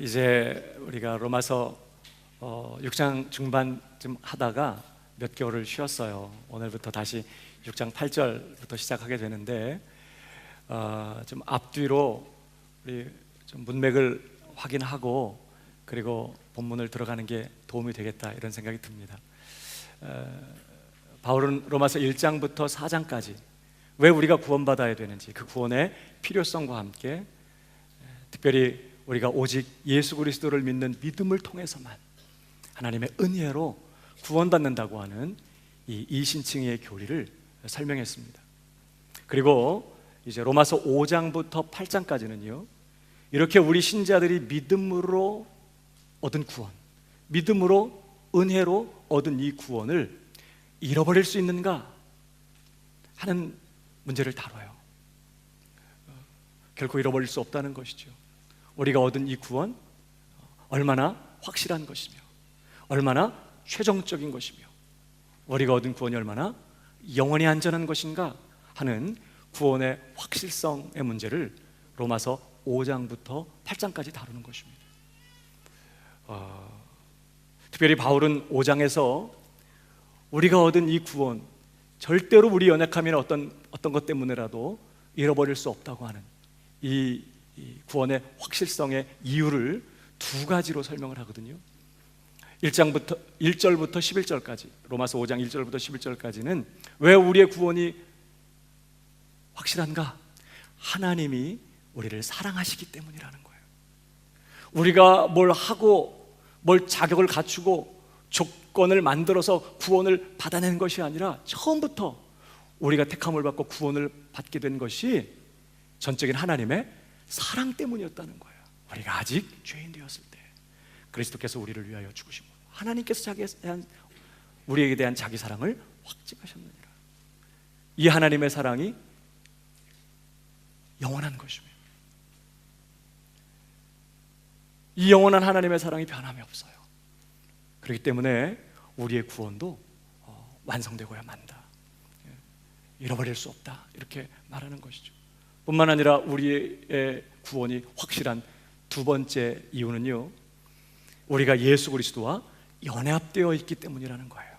이제 우리가 로마서 6장 중반쯤 하다가 몇 개월을 쉬었어요. 오늘부터 다시 6장 8절부터 시작하게 되는데 좀 앞뒤로 우리 좀 문맥을 확인하고 그리고 본문을 들어가는 게 도움이 되겠다 이런 생각이 듭니다. 바울은 로마서 1장부터 4장까지 왜 우리가 구원받아야 되는지, 그 구원의 필요성과 함께 특별히 우리가 오직 예수 그리스도를 믿는 믿음을 통해서만 하나님의 은혜로 구원받는다고 하는 이 이신칭의 교리를 설명했습니다. 그리고 이제 로마서 5장부터 8장까지는요, 이렇게 우리 신자들이 믿음으로 얻은 구원, 믿음으로 은혜로 얻은 이 구원을 잃어버릴 수 있는가 하는 문제를 다뤄요. 결코 잃어버릴 수 없다는 것이죠. 우리가 얻은 이 구원 얼마나 확실한 것이며 얼마나 최종적인 것이며 우리가 얻은 구원이 얼마나 영원히 안전한 것인가 하는 구원의 확실성의 문제를 로마서 5장부터 8장까지 다루는 것입니다. 특별히 바울은 5장에서 우리가 얻은 이 구원, 절대로 우리 연약함이나 어떤 것 때문에라도 잃어버릴 수 없다고 하는 이 구원의 확실성의 이유를 두 가지로 설명을 하거든요. 1절부터 11절까지, 로마서 5장 1절부터 11절까지는 왜 우리의 구원이 확실한가? 하나님이 우리를 사랑하시기 때문이라는 거예요. 우리가 뭘 하고 뭘 자격을 갖추고 조건을 만들어서 구원을 받아낸 것이 아니라 처음부터 우리가 택함을 받고 구원을 받게 된 것이 전적인 하나님의 사랑 때문이었다는 거예요. 우리가 아직 죄인 되었을 때 그리스도께서 우리를 위하여 죽으심으로 하나님께서 우리에게 대한 자기 사랑을 확증하셨느니라. 이 하나님의 사랑이 영원한 것이며 이 영원한 하나님의 사랑이 변함이 없어요. 그렇기 때문에 우리의 구원도 완성되고야 만다, 잃어버릴 수 없다, 이렇게 말하는 것이죠. 뿐만 아니라 우리의 구원이 확실한 두 번째 이유는요, 우리가 예수 그리스도와 연합되어 있기 때문이라는 거예요.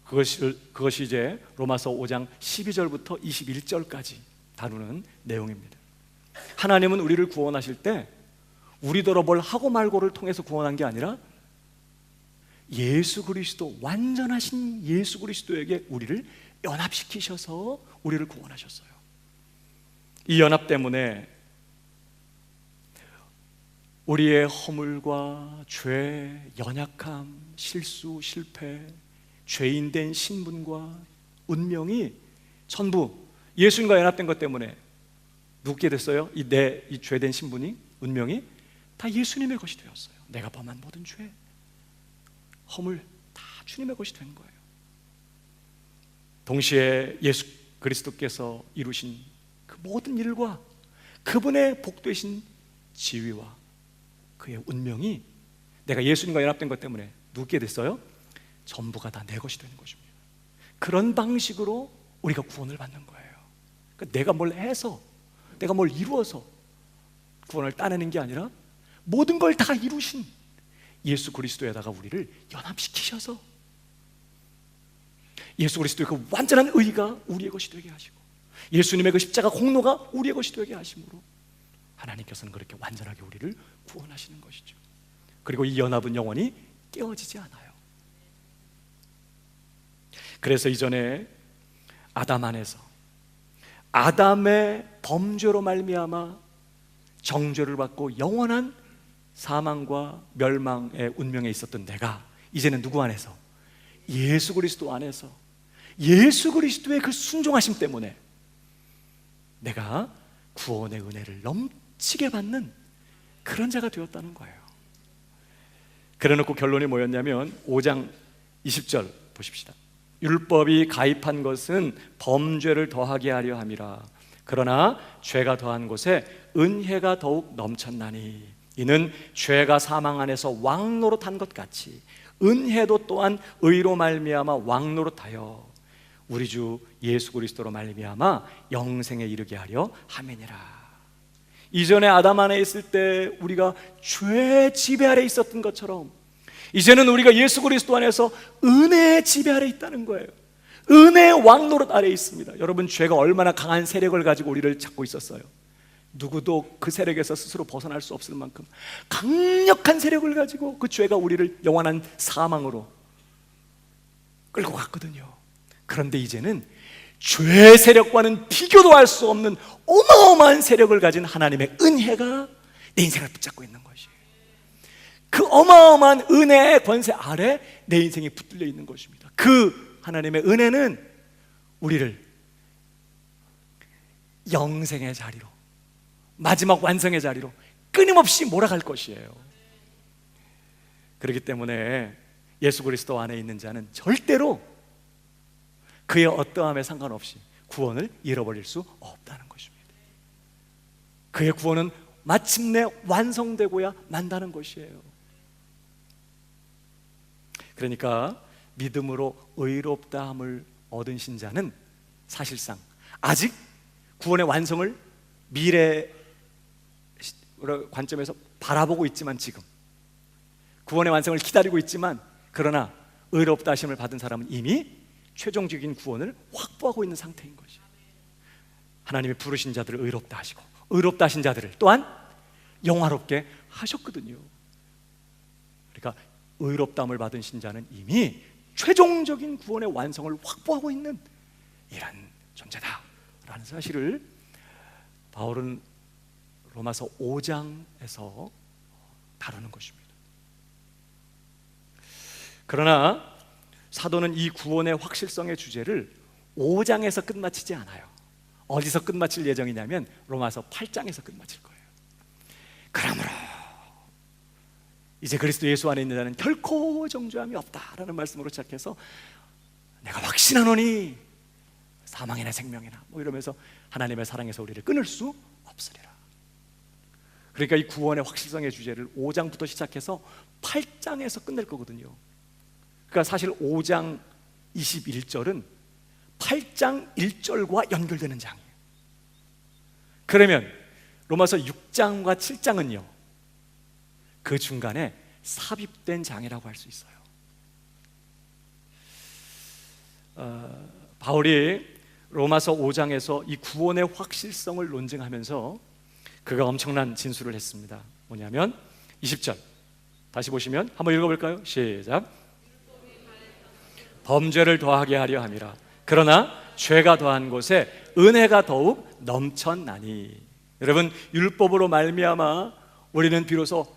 그것이 이제 로마서 5장 12절부터 21절까지 다루는 내용입니다. 하나님은 우리를 구원하실 때 우리더러 뭘 하고 말고를 통해서 구원한 게 아니라 예수 그리스도, 완전하신 예수 그리스도에게 우리를 연합시키셔서 우리를 구원하셨어요. 이 연합 때문에 우리의 허물과 죄, 연약함, 실수, 실패, 죄인된 신분과 운명이 전부 예수님과 연합된 것 때문에 누구게 됐어요? 이 죄된 신분이, 운명이 다 예수님의 것이 되었어요. 내가 범한 모든 죄, 허물 다 주님의 것이 된 거예요. 동시에 예수 그리스도께서 이루신 그 모든 일과 그분의 복되신 지위와 그의 운명이 내가 예수님과 연합된 것 때문에 누구게 됐어요? 전부가 다 내 것이 되는 것입니다. 그런 방식으로 우리가 구원을 받는 거예요. 그러니까 내가 뭘 해서, 내가 뭘 이루어서 구원을 따내는 게 아니라 모든 걸 다 이루신 예수 그리스도에다가 우리를 연합시키셔서 예수 그리스도의 그 완전한 의가 우리의 것이 되게 하시고 예수님의 그 십자가 공로가 우리의 것이 되게 하심으로 하나님께서는 그렇게 완전하게 우리를 구원하시는 것이죠. 그리고 이 연합은 영원히 깨어지지 않아요. 그래서 이전에 아담 안에서 아담의 범죄로 말미암아 정죄를 받고 영원한 사망과 멸망의 운명에 있었던 내가 이제는 누구 안에서? 예수 그리스도 안에서 예수 그리스도의 그 순종하심 때문에 내가 구원의 은혜를 넘치게 받는 그런 자가 되었다는 거예요. 그래놓고 결론이 뭐였냐면 5장 20절 보십시다. 율법이 가입한 것은 범죄를 더하게 하려 함이라. 그러나 죄가 더한 곳에 은혜가 더욱 넘쳤나니 이는 죄가 사망 안에서 왕노릇한 것 같이 은혜도 또한 의로 말미암아 왕노릇하여 우리 주 예수 그리스도로 말미암아 영생에 이르게 하려 함이니라. 이전에 아담 안에 있을 때 우리가 죄의 지배 아래 있었던 것처럼 이제는 우리가 예수 그리스도 안에서 은혜의 지배 아래 있다는 거예요. 은혜의 왕노릇 아래 있습니다. 여러분, 죄가 얼마나 강한 세력을 가지고 우리를 잡고 있었어요. 누구도 그 세력에서 스스로 벗어날 수 없을 만큼 강력한 세력을 가지고 그 죄가 우리를 영원한 사망으로 끌고 갔거든요. 그런데 이제는 죄의 세력과는 비교도 할 수 없는 어마어마한 세력을 가진 하나님의 은혜가 내 인생을 붙잡고 있는 것이에요. 그 어마어마한 은혜의 권세 아래 내 인생이 붙들려 있는 것입니다. 그 하나님의 은혜는 우리를 영생의 자리로, 마지막 완성의 자리로 끊임없이 몰아갈 것이에요. 그렇기 때문에 예수 그리스도 안에 있는 자는 절대로 그의 어떠함에 상관없이 구원을 잃어버릴 수 없다는 것입니다. 그의 구원은 마침내 완성되고야 만다는 것이에요. 그러니까 믿음으로 의롭다함을 얻은 신자는 사실상 아직 구원의 완성을 미래 관점에서 바라보고 있지만, 지금 구원의 완성을 기다리고 있지만, 그러나 의롭다 하심을 받은 사람은 이미 최종적인 구원을 확보하고 있는 상태인 것이에요. 하나님이 부르신 자들을 의롭다 하시고 의롭다 하신 자들을 또한 영화롭게 하셨거든요. 그러니까 의롭다함을 받은 신자는 이미 최종적인 구원의 완성을 확보하고 있는 이런 존재다라는 사실을 바울은 로마서 5장에서 다루는 것입니다. 그러나 사도는 이 구원의 확실성의 주제를 5장에서 끝마치지 않아요. 어디서 끝마칠 예정이냐면 로마서 8장에서 끝마칠 거예요. 그러므로 이제 그리스도 예수 안에 있는 자는 결코 정죄함이 없다라는 말씀으로 시작해서 내가 확신하노니 사망이나 생명이나 이러면서 하나님의 사랑에서 우리를 끊을 수 없으리라. 그러니까 이 구원의 확실성의 주제를 5장부터 시작해서 8장에서 끝낼 거거든요. 그러니까 사실 5장 21절은 8장 1절과 연결되는 장이에요. 그러면 로마서 6장과 7장은요, 그 중간에 삽입된 장이라고 할 수 있어요. 바울이 로마서 5장에서 이 구원의 확실성을 논증하면서 그가 엄청난 진술을 했습니다. 뭐냐면 20절 다시 보시면 한번 읽어볼까요? 시작. 범죄를 더하게 하려 함이라. 그러나 죄가 더한 곳에 은혜가 더욱 넘쳤나니. 여러분, 율법으로 말미암아 우리는 비로소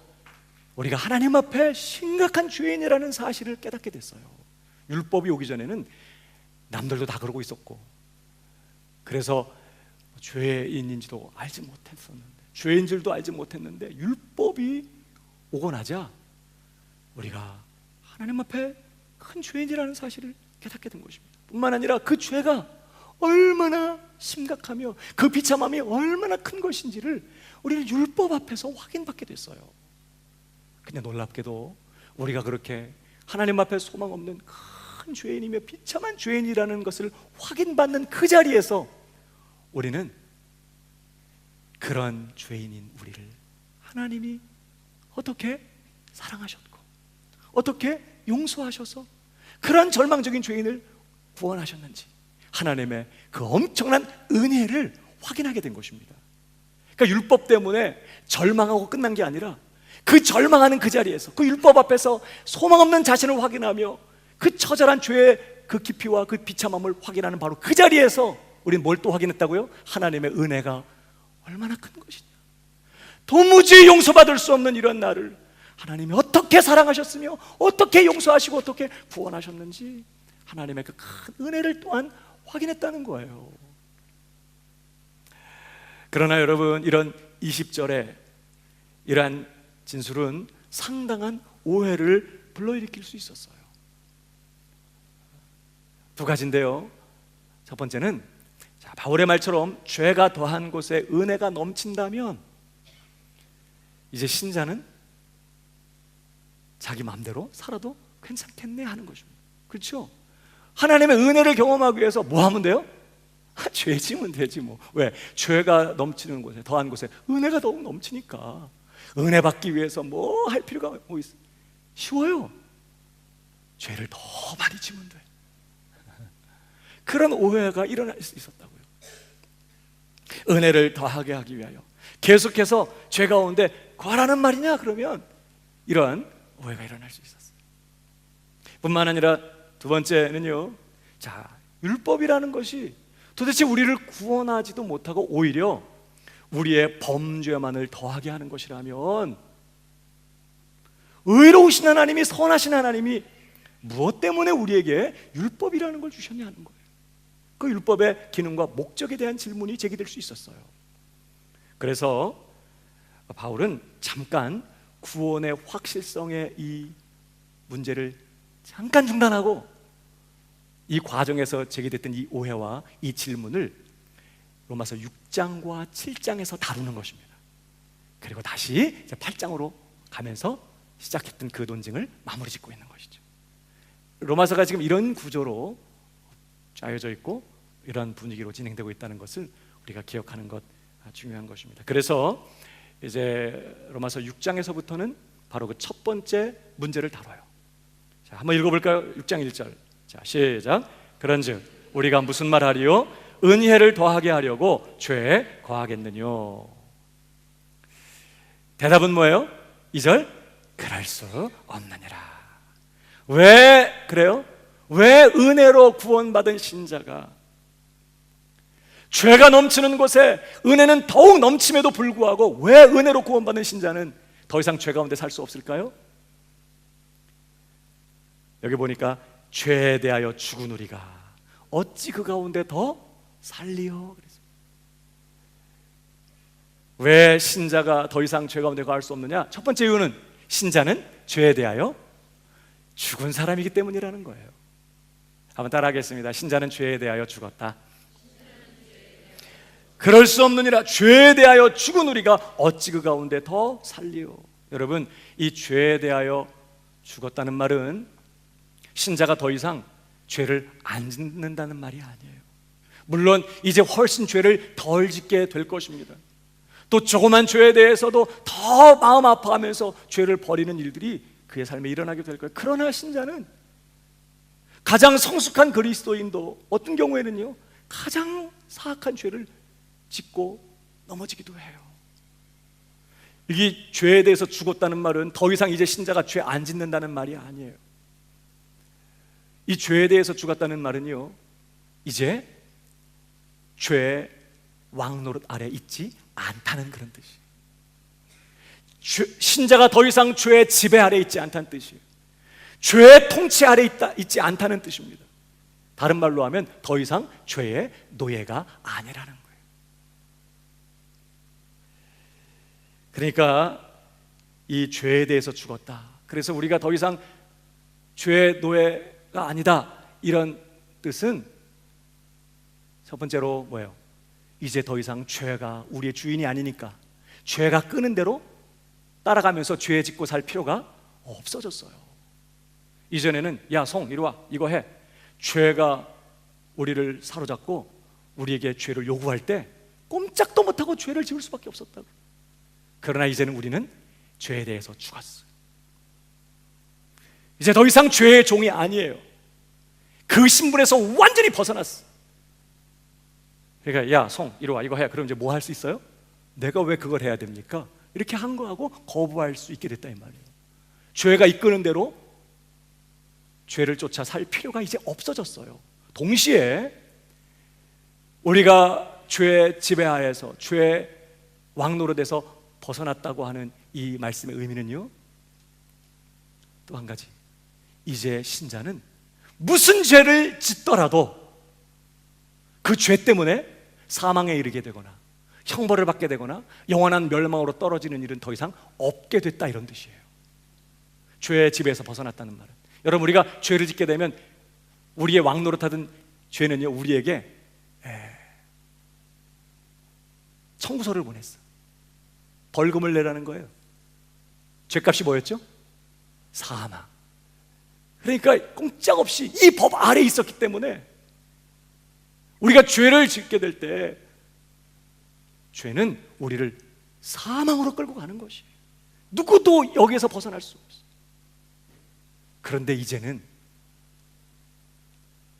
우리가 하나님 앞에 심각한 죄인이라는 사실을 깨닫게 됐어요. 율법이 오기 전에는 남들도 다 그러고 있었고, 그래서 죄인인지도 알지 못했었는데, 죄인 줄도 알지 못했는데, 율법이 오고 나자 우리가 하나님 앞에 큰 죄인이라는 사실을 깨닫게 된 것입니다. 뿐만 아니라 그 죄가 얼마나 심각하며 그 비참함이 얼마나 큰 것인지를 우리는 율법 앞에서 확인받게 됐어요. 근데 놀랍게도 우리가 그렇게 하나님 앞에 소망 없는 큰 죄인이며 비참한 죄인이라는 것을 확인받는 그 자리에서 우리는 그런 죄인인 우리를 하나님이 어떻게 사랑하셨고 어떻게 용서하셔서 그런 절망적인 죄인을 구원하셨는지 하나님의 그 엄청난 은혜를 확인하게 된 것입니다. 그러니까 율법 때문에 절망하고 끝난 게 아니라 그 절망하는 그 자리에서, 그 율법 앞에서 소망 없는 자신을 확인하며 그 처절한 죄의 그 깊이와 그 비참함을 확인하는 바로 그 자리에서 우리는 뭘 또 확인했다고요? 하나님의 은혜가 얼마나 큰 것이냐, 도무지 용서받을 수 없는 이런 나를 하나님이 어떻게 사랑하셨으며 어떻게 용서하시고 어떻게 구원하셨는지 하나님의 그 큰 은혜를 또한 확인했다는 거예요. 그러나 여러분, 이런 20절에 이러한 진술은 상당한 오해를 불러일으킬 수 있었어요. 두 가지인데요. 첫 번째는 바울의 말처럼 죄가 더한 곳에 은혜가 넘친다면 이제 신자는 자기 마음대로 살아도 괜찮겠네 하는 것입니다. 그렇죠? 하나님의 은혜를 경험하기 위해서 뭐 하면 돼요? 죄 지면 되지 뭐. 왜? 죄가 넘치는 곳에, 더한 곳에 은혜가 더욱 넘치니까. 은혜 받기 위해서 뭐 할 필요가 뭐 있어? 쉬워요. 죄를 더 많이 지면 돼. 그런 오해가 일어날 수 있었다고요. 은혜를 더하게 하기 위하여 계속해서 죄 가운데 거하라는 말이냐 그러면 이러한 오해가 일어날 수 있었어요. 뿐만 아니라 두 번째는요, 자, 율법이라는 것이 도대체 우리를 구원하지도 못하고 오히려 우리의 범죄만을 더하게 하는 것이라면 의로우신 하나님이, 선하신 하나님이 무엇 때문에 우리에게 율법이라는 걸 주셨냐는 거예요. 그 율법의 기능과 목적에 대한 질문이 제기될 수 있었어요. 그래서 바울은 잠깐 구원의 확실성의 이 문제를 잠깐 중단하고 이 과정에서 제기됐던 이 오해와 이 질문을 로마서 6장과 7장에서 다루는 것입니다. 그리고 다시 이제 8장으로 가면서 시작했던 그 논증을 마무리 짓고 있는 것이죠. 로마서가 지금 이런 구조로 짜여져 있고 이런 분위기로 진행되고 있다는 것을 우리가 기억하는 것 중요한 것입니다. 그래서 이제 로마서 6장에서부터는 바로 그 첫 번째 문제를 다뤄요. 자, 한번 읽어볼까요? 6장 1절. 자, 시작. 그런즉 우리가 무슨 말 하리요? 은혜를 더하게 하려고 죄에 거하겠느뇨? 대답은 뭐예요? 2절. 그럴 수 없느니라. 왜 그래요? 왜 은혜로 구원받은 신자가 죄가 넘치는 곳에 은혜는 더욱 넘침에도 불구하고 왜 은혜로 구원받은 신자는 더 이상 죄 가운데 살 수 없을까요? 여기 보니까 죄에 대하여 죽은 우리가 어찌 그 가운데 더 살리요? 왜 신자가 더 이상 죄 가운데 거할 수 없느냐? 첫 번째 이유는 신자는 죄에 대하여 죽은 사람이기 때문이라는 거예요. 한번 따라하겠습니다. 신자는 죄에 대하여 죽었다. 그럴 수 없느니라. 죄에 대하여 죽은 우리가 어찌 그 가운데 더 살리요? 여러분, 이 죄에 대하여 죽었다는 말은 신자가 더 이상 죄를 안 짓는다는 말이 아니에요. 물론 이제 훨씬 죄를 덜 짓게 될 것입니다. 또 조그만 죄에 대해서도 더 마음 아파하면서 죄를 버리는 일들이 그의 삶에 일어나게 될 거예요. 그러나 신자는 가장 성숙한 그리스도인도 어떤 경우에는요, 가장 사악한 죄를 짓고 넘어지기도 해요. 이게 죄에 대해서 죽었다는 말은 더 이상 이제 신자가 죄 안 짓는다는 말이 아니에요. 이 죄에 대해서 죽었다는 말은요, 이제 죄의 왕노릇 아래 있지 않다는 그런 뜻이에요. 신자가 더 이상 죄의 지배 아래 있지 않다는 뜻이에요. 죄의 통치 아래 있지 않다는 뜻입니다. 다른 말로 하면 더 이상 죄의 노예가 아니라는 거예요. 그러니까 이 죄에 대해서 죽었다. 그래서 우리가 더 이상 죄의 노예가 아니다, 이런 뜻은 첫 번째로 뭐예요? 이제 더 이상 죄가 우리의 주인이 아니니까 죄가 끄는 대로 따라가면서 죄 짓고 살 필요가 없어졌어요. 이전에는 야, 송 이리 와, 이거 해. 죄가 우리를 사로잡고 우리에게 죄를 요구할 때 꼼짝도 못하고 죄를 지을 수밖에 없었다고. 그러나 이제는 우리는 죄에 대해서 죽었어요. 이제 더 이상 죄의 종이 아니에요. 그 신분에서 완전히 벗어났어. 그러니까 야, 송 이리 와, 이거 해. 그럼 이제 뭐 할 수 있어요? 내가 왜 그걸 해야 됩니까? 이렇게 한 거하고 거부할 수 있게 됐다 이 말이에요. 죄가 이끄는 대로 죄를 쫓아 살 필요가 이제 없어졌어요. 동시에 우리가 죄의 지배하에서 죄의 왕노릇에서 벗어났다고 하는 이 말씀의 의미는요, 또 한 가지, 이제 신자는 무슨 죄를 짓더라도 그 죄 때문에 사망에 이르게 되거나 형벌을 받게 되거나 영원한 멸망으로 떨어지는 일은 더 이상 없게 됐다, 이런 뜻이에요. 죄의 지배에서 벗어났다는 말은, 여러분, 우리가 죄를 짓게 되면 우리의 왕노릇하던 죄는요, 우리에게 청구서를 보냈어. 벌금을 내라는 거예요. 죄값이 뭐였죠? 사망. 그러니까 꼼짝없이 이 법 아래에 있었기 때문에 우리가 죄를 짓게 될 때 죄는 우리를 사망으로 끌고 가는 것이에요. 누구도 여기에서 벗어날 수 없어요. 그런데 이제는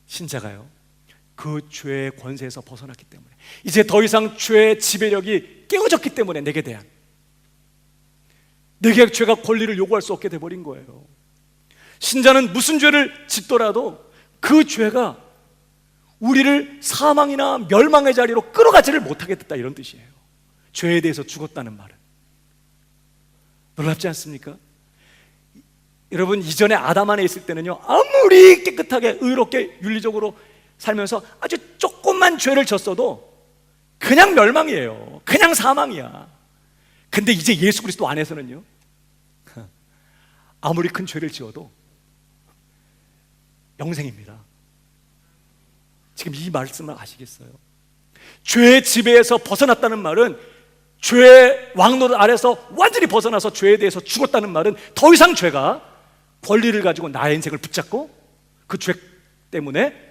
신자가요, 그 죄의 권세에서 벗어났기 때문에, 이제 더 이상 죄의 지배력이 깨어졌기 때문에 내게 죄가 권리를 요구할 수 없게 돼버린 거예요. 신자는 무슨 죄를 짓더라도 그 죄가 우리를 사망이나 멸망의 자리로 끌어가지를 못하게 됐다, 이런 뜻이에요. 죄에 대해서 죽었다는 말은. 놀랍지 않습니까? 여러분, 이전에 아담 안에 있을 때는요, 아무리 깨끗하게 의롭게 윤리적으로 살면서 아주 조금만 죄를 졌어도 그냥 멸망이에요. 그냥 사망이야. 근데 이제 예수 그리스도 안에서는요, 아무리 큰 죄를 지어도 영생입니다. 지금 이 말씀을 아시겠어요? 죄의 지배에서 벗어났다는 말은, 죄의 왕노릇 아래서 완전히 벗어나서 죄에 대해서 죽었다는 말은, 더 이상 죄가 권리를 가지고 나의 인생을 붙잡고 그 죄 때문에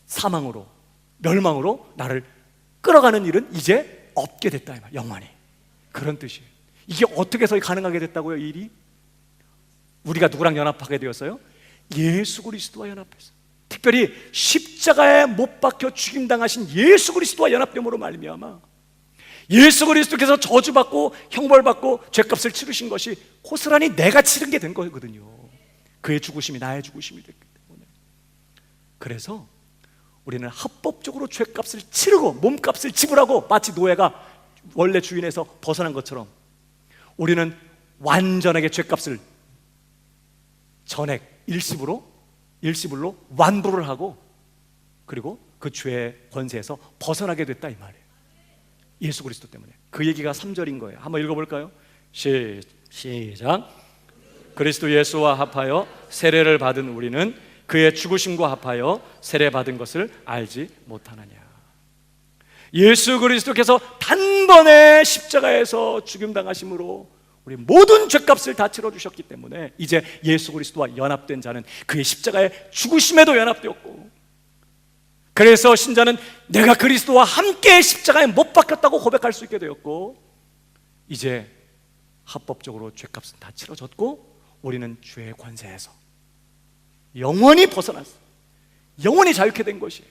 사망으로, 멸망으로 나를 끌어가는 일은 이제 없게 됐다, 이 말. 영원히. 그런 뜻이에요. 이게 어떻게 해서 가능하게 됐다고요? 이 일이? 우리가 누구랑 연합하게 되었어요? 예수 그리스도와 연합했어요. 특별히 십자가에 못 박혀 죽임당하신 예수 그리스도와 연합됨으로 말미암아 예수 그리스도께서 저주받고 형벌받고 죄값을 치르신 것이 고스란히 내가 치른 게 된 거거든요. 그의 죽으심이 나의 죽으심이 됐기 때문에. 그래서 우리는 합법적으로 죄값을 치르고 몸값을 지불하고, 마치 노예가 원래 주인에서 벗어난 것처럼 우리는 완전하게 죄값을 전액 일시불로 완부를 하고, 그리고 그 죄의 권세에서 벗어나게 됐다, 이 말이에요. 예수 그리스도 때문에. 그 얘기가 3절인 거예요. 한번 읽어볼까요? 시작. 그리스도 예수와 합하여 세례를 받은 우리는 그의 죽으심과 합하여 세례받은 것을 알지 못하느냐. 예수 그리스도께서 단번에 십자가에서 죽임당하심으로 우리 모든 죄값을 다 치러주셨기 때문에 이제 예수 그리스도와 연합된 자는 그의 십자가의 죽으심에도 연합되었고, 그래서 신자는 내가 그리스도와 함께 십자가에 못 박혔다고 고백할 수 있게 되었고, 이제 합법적으로 죄값은 다 치러졌고 우리는 죄의 권세에서 영원히 벗어났어. 영원히 자유케 된 것이에요.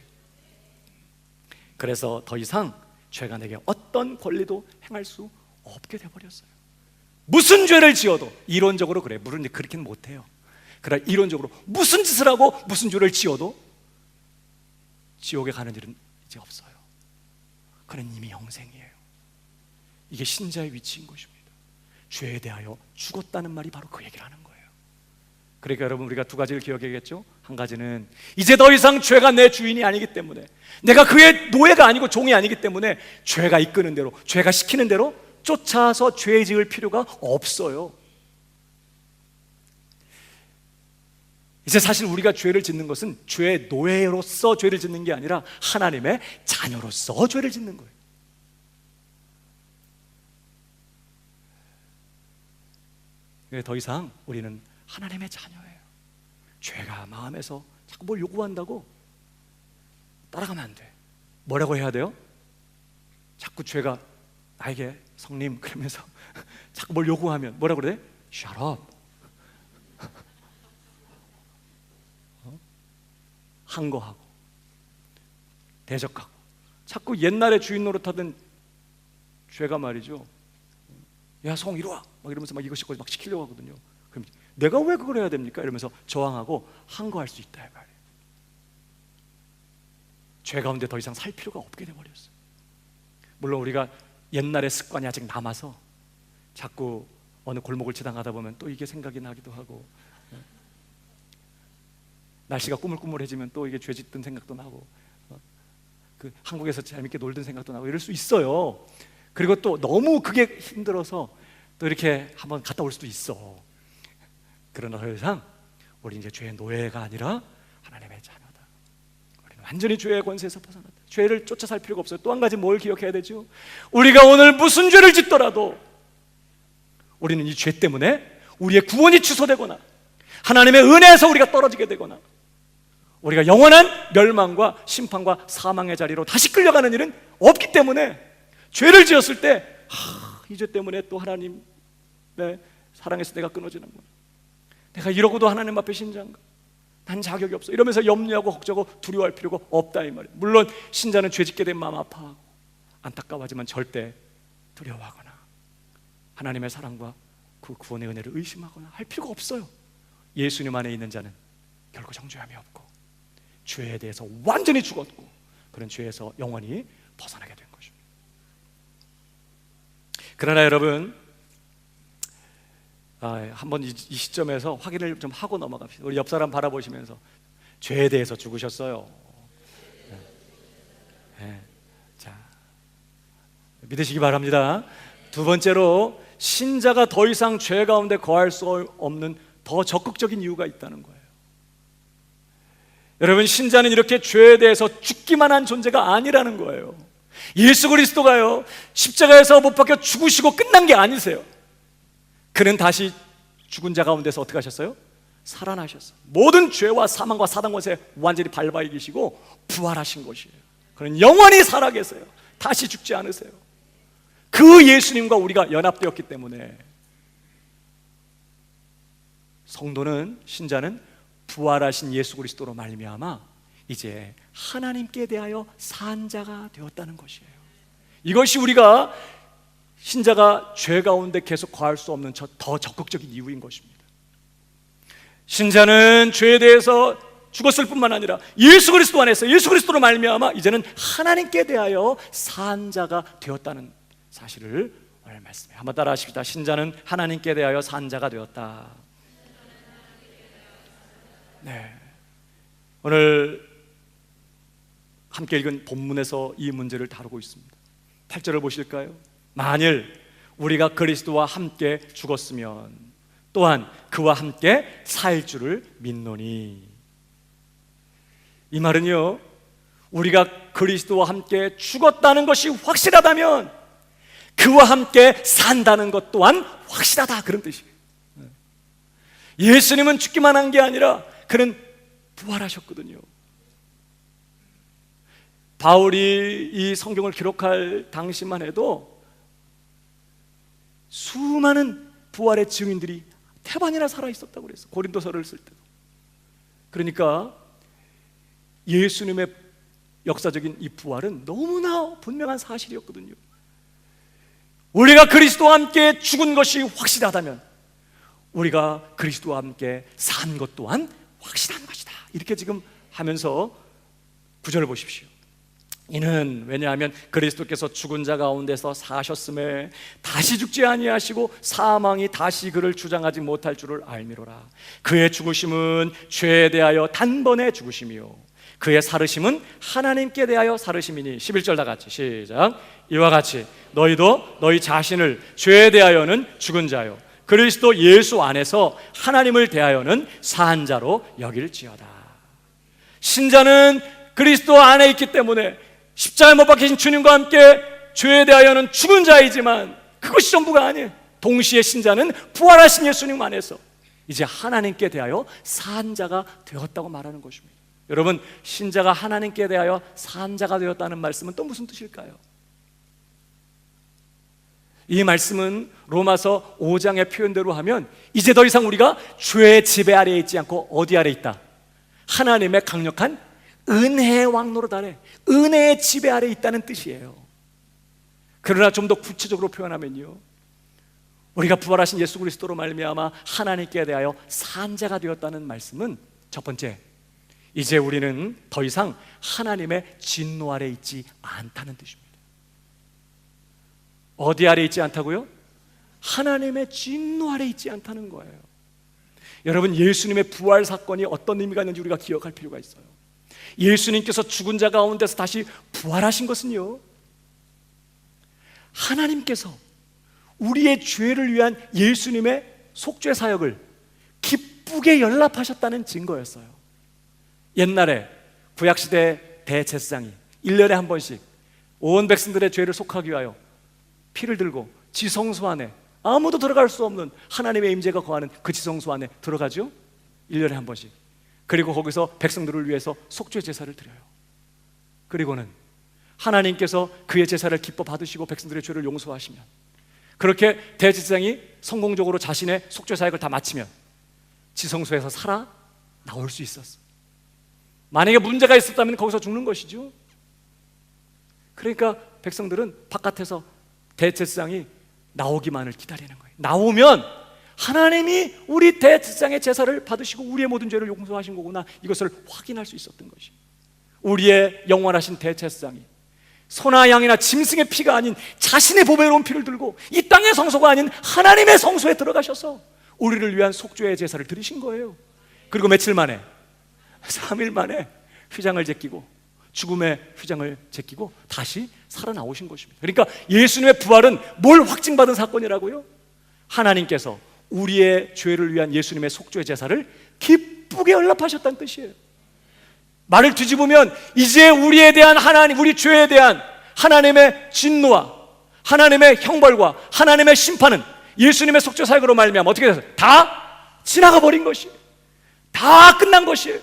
그래서 더 이상 죄가 내게 어떤 권리도 행할 수 없게 돼버렸어요. 무슨 죄를 지어도, 이론적으로 그래, 물론 그렇게는 못해요. 그러나 이론적으로 무슨 짓을 하고 무슨 죄를 지어도 지옥에 가는 일은 이제 없어요. 그는 이미 영생이에요. 이게 신자의 위치인 것입니다. 죄에 대하여 죽었다는 말이 바로 그 얘기를 하는 거예요. 그러니까 여러분, 우리가 두 가지를 기억해야겠죠? 한 가지는 이제 더 이상 죄가 내 주인이 아니기 때문에, 내가 그의 노예가 아니고 종이 아니기 때문에 죄가 이끄는 대로, 죄가 시키는 대로 쫓아서 죄 지을 필요가 없어요. 이제 사실 우리가 죄를 짓는 것은 죄의 노예로서 죄를 짓는 게 아니라 하나님의 자녀로서 죄를 짓는 거예요. 더 이상 우리는 하나님의 자녀예요. 죄가 마음에서 자꾸 뭘 요구한다고 따라가면 안 돼. 뭐라고 해야 돼요? 자꾸 죄가 나에게 성님 그러면서 자꾸 뭘 요구하면 뭐라고 그래? Shut up. 항거하고 대적하고, 자꾸 옛날에 주인 노릇하던 죄가 말이죠, 야 성 이리 와 막 이러면서 막 이것저것 막 시키려고 하거든요. 그럼 내가 왜 그걸 해야 됩니까? 이러면서 저항하고 항거할 수 있다, 이 말이에요. 죄 가운데 더 이상 살 필요가 없게 돼버렸어요. 물론 우리가 옛날의 습관이 아직 남아서 자꾸 어느 골목을 지나가다 보면 또 이게 생각이 나기도 하고, 날씨가 꾸물꾸물해지면 또 이게 죄 짓던 생각도 나고, 그 한국에서 재밌게 놀던 생각도 나고 이럴 수 있어요. 그리고 또 너무 그게 힘들어서 또 이렇게 한번 갔다 올 수도 있어. 그러나 더 이상 우리 이제 죄의 노예가 아니라 하나님의 자녀다. 우리는 완전히 죄의 권세에서 벗어났다. 죄를 쫓아 살 필요가 없어요. 또 한 가지 뭘 기억해야 되죠? 우리가 오늘 무슨 죄를 짓더라도 우리는 이 죄 때문에 우리의 구원이 취소되거나 하나님의 은혜에서 우리가 떨어지게 되거나 우리가 영원한 멸망과 심판과 사망의 자리로 다시 끌려가는 일은 없기 때문에 죄를 지었을 때 이 죄 때문에 또 하나님 사랑해서 내가 끊어지는구나, 내가 이러고도 하나님 앞에 신자인가, 난 자격이 없어, 이러면서 염려하고 걱정하고 두려워할 필요가 없다 이 말이에요. 물론 신자는 죄 짓게 된 마음 아파하고 안타까워하지만 절대 두려워하거나 하나님의 사랑과 그 구원의 은혜를 의심하거나 할 필요가 없어요. 예수님 안에 있는 자는 결코 정죄함이 없고 죄에 대해서 완전히 죽었고 그런 죄에서 영원히 벗어나게 된 것입니다. 그러나 여러분, 한번 이 시점에서 확인을 좀 하고 넘어갑시다. 우리 옆 사람 바라보시면서 죄에 대해서 죽으셨어요. 자, 믿으시기 바랍니다. 두 번째로, 신자가 더 이상 죄 가운데 거할 수 없는 더 적극적인 이유가 있다는 거예요. 여러분, 신자는 이렇게 죄에 대해서 죽기만 한 존재가 아니라는 거예요. 예수 그리스도가요, 십자가에서 못 박혀 죽으시고 끝난 게 아니세요. 그는 다시 죽은 자 가운데서 어떻게 하셨어요? 살아나셨어요. 모든 죄와 사망과 사단 권세 완전히 밟아 이기시고 부활하신 것이에요. 그는 영원히 살아계세요. 다시 죽지 않으세요. 그 예수님과 우리가 연합되었기 때문에 성도는, 신자는 부활하신 예수 그리스도로 말미암아 이제 하나님께 대하여 산 자가 되었다는 것이에요. 이것이 우리가 신자가 죄 가운데 계속 거할 수 없는 더 적극적인 이유인 것입니다. 신자는 죄에 대해서 죽었을 뿐만 아니라 예수 그리스도 안에서, 예수 그리스도로 말미암아 이제는 하나님께 대하여 산 자가 되었다는 사실을 오늘 말씀에 한번 따라 하십시다. 신자는 하나님께 대하여 산 자가 되었다. 네, 오늘 함께 읽은 본문에서 이 문제를 다루고 있습니다. 8절을 보실까요? 만일 우리가 그리스도와 함께 죽었으면 또한 그와 함께 살 줄을 믿노니. 이 말은요, 우리가 그리스도와 함께 죽었다는 것이 확실하다면 그와 함께 산다는 것 또한 확실하다, 그런 뜻이에요. 예수님은 죽기만 한 게 아니라 그는 부활하셨거든요. 바울이 이 성경을 기록할 당시만 해도 수많은 부활의 증인들이 태반이나 살아 있었다고 그랬어요. 고린도서를 쓸 때도. 그러니까 예수님의 역사적인 이 부활은 너무나 분명한 사실이었거든요. 우리가 그리스도와 함께 죽은 것이 확실하다면 우리가 그리스도와 함께 산 것 또한 확실한 것이다. 이렇게 지금 하면서 구절을 보십시오. 이는 왜냐하면 그리스도께서 죽은 자 가운데서 사셨음에 다시 죽지 아니하시고 사망이 다시 그를 주장하지 못할 줄을 알미로라. 그의 죽으심은 죄에 대하여 단번에 죽으심이요 그의 살으심은 하나님께 대하여 살으심이니. 11절 다 같이 시작. 이와 같이 너희도 너희 자신을 죄에 대하여는 죽은 자요 그리스도 예수 안에서 하나님을 대하여는 산 자로 여길지어다. 신자는 그리스도 안에 있기 때문에 십자가에 못 박히신 주님과 함께 죄에 대하여는 죽은 자이지만 그것이 전부가 아니에요. 동시에 신자는 부활하신 예수님 안에서 이제 하나님께 대하여 산 자가 되었다고 말하는 것입니다. 여러분, 신자가 하나님께 대하여 산 자가 되었다는 말씀은 또 무슨 뜻일까요? 이 말씀은 로마서 5장의 표현대로 하면 이제 더 이상 우리가 죄의 지배 아래에 있지 않고 어디 아래 있다? 하나님의 강력한 은혜의 왕노릇 아래, 은혜의 지배 아래 있다는 뜻이에요. 그러나 좀 더 구체적으로 표현하면요, 우리가 부활하신 예수 그리스도로 말미암아 하나님께 대하여 산 자가 되었다는 말씀은 첫 번째, 이제 우리는 더 이상 하나님의 진노 아래 있지 않다는 뜻입니다. 어디 아래 있지 않다고요? 하나님의 진노 아래 있지 않다는 거예요. 여러분, 예수님의 부활 사건이 어떤 의미가 있는지 우리가 기억할 필요가 있어요. 예수님께서 죽은 자 가운데서 다시 부활하신 것은요, 하나님께서 우리의 죄를 위한 예수님의 속죄 사역을 기쁘게 연락하셨다는 증거였어요. 옛날에 구약시대 대제사장이 1년에 한 번씩 온 백성들의 죄를 속하기 위하여 피를 들고 지성소 안에, 아무도 들어갈 수 없는 하나님의 임재가 거하는 그 지성소 안에 들어가죠. 1년에 한 번씩. 그리고 거기서 백성들을 위해서 속죄 제사를 드려요. 그리고는 하나님께서 그의 제사를 기뻐 받으시고 백성들의 죄를 용서하시면, 그렇게 대제사장이 성공적으로 자신의 속죄 사역을 다 마치면 지성소에서 살아 나올 수 있었어. 만약에 문제가 있었다면 거기서 죽는 것이죠. 그러니까 백성들은 바깥에서 대제사장이 나오기만을 기다리는 거예요. 나오면 하나님이 우리 대제사장의 제사를 받으시고 우리의 모든 죄를 용서하신 거구나, 이것을 확인할 수 있었던 것이, 우리의 영원하신 대제사장이 소나 양이나 짐승의 피가 아닌 자신의 보배로운 피를 들고 이 땅의 성소가 아닌 하나님의 성소에 들어가셔서 우리를 위한 속죄의 제사를 드리신 거예요. 그리고 며칠 만에, 3일 만에 휘장을 제끼고, 죽음의 휘장을 제끼고 다시 살아나오신 것입니다. 그러니까 예수님의 부활은 뭘 확증받은 사건이라고요? 하나님께서 우리의 죄를 위한 예수님의 속죄 제사를 기쁘게 연락하셨다는 뜻이에요. 말을 뒤집으면 이제 우리에 대한 하나님, 우리 죄에 대한 하나님의 진노와 하나님의 형벌과 하나님의 심판은 예수님의 속죄 사역으로 말미암아 어떻게 돼서 다 지나가 버린 것이에요. 다 끝난 것이에요.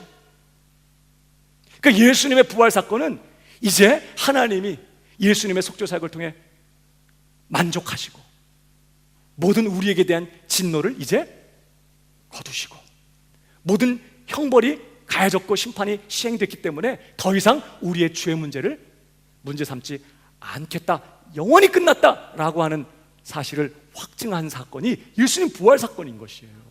그러니까 예수님의 부활 사건은 이제 하나님이 예수님의 속죄 사역을 통해 만족하시고 모든 우리에게 대한 진노를 이제 거두시고 모든 형벌이 가해졌고 심판이 시행됐기 때문에 더 이상 우리의 죄 문제를 문제 삼지 않겠다, 영원히 끝났다라고 하는 사실을 확증한 사건이 예수님 부활 사건인 것이에요.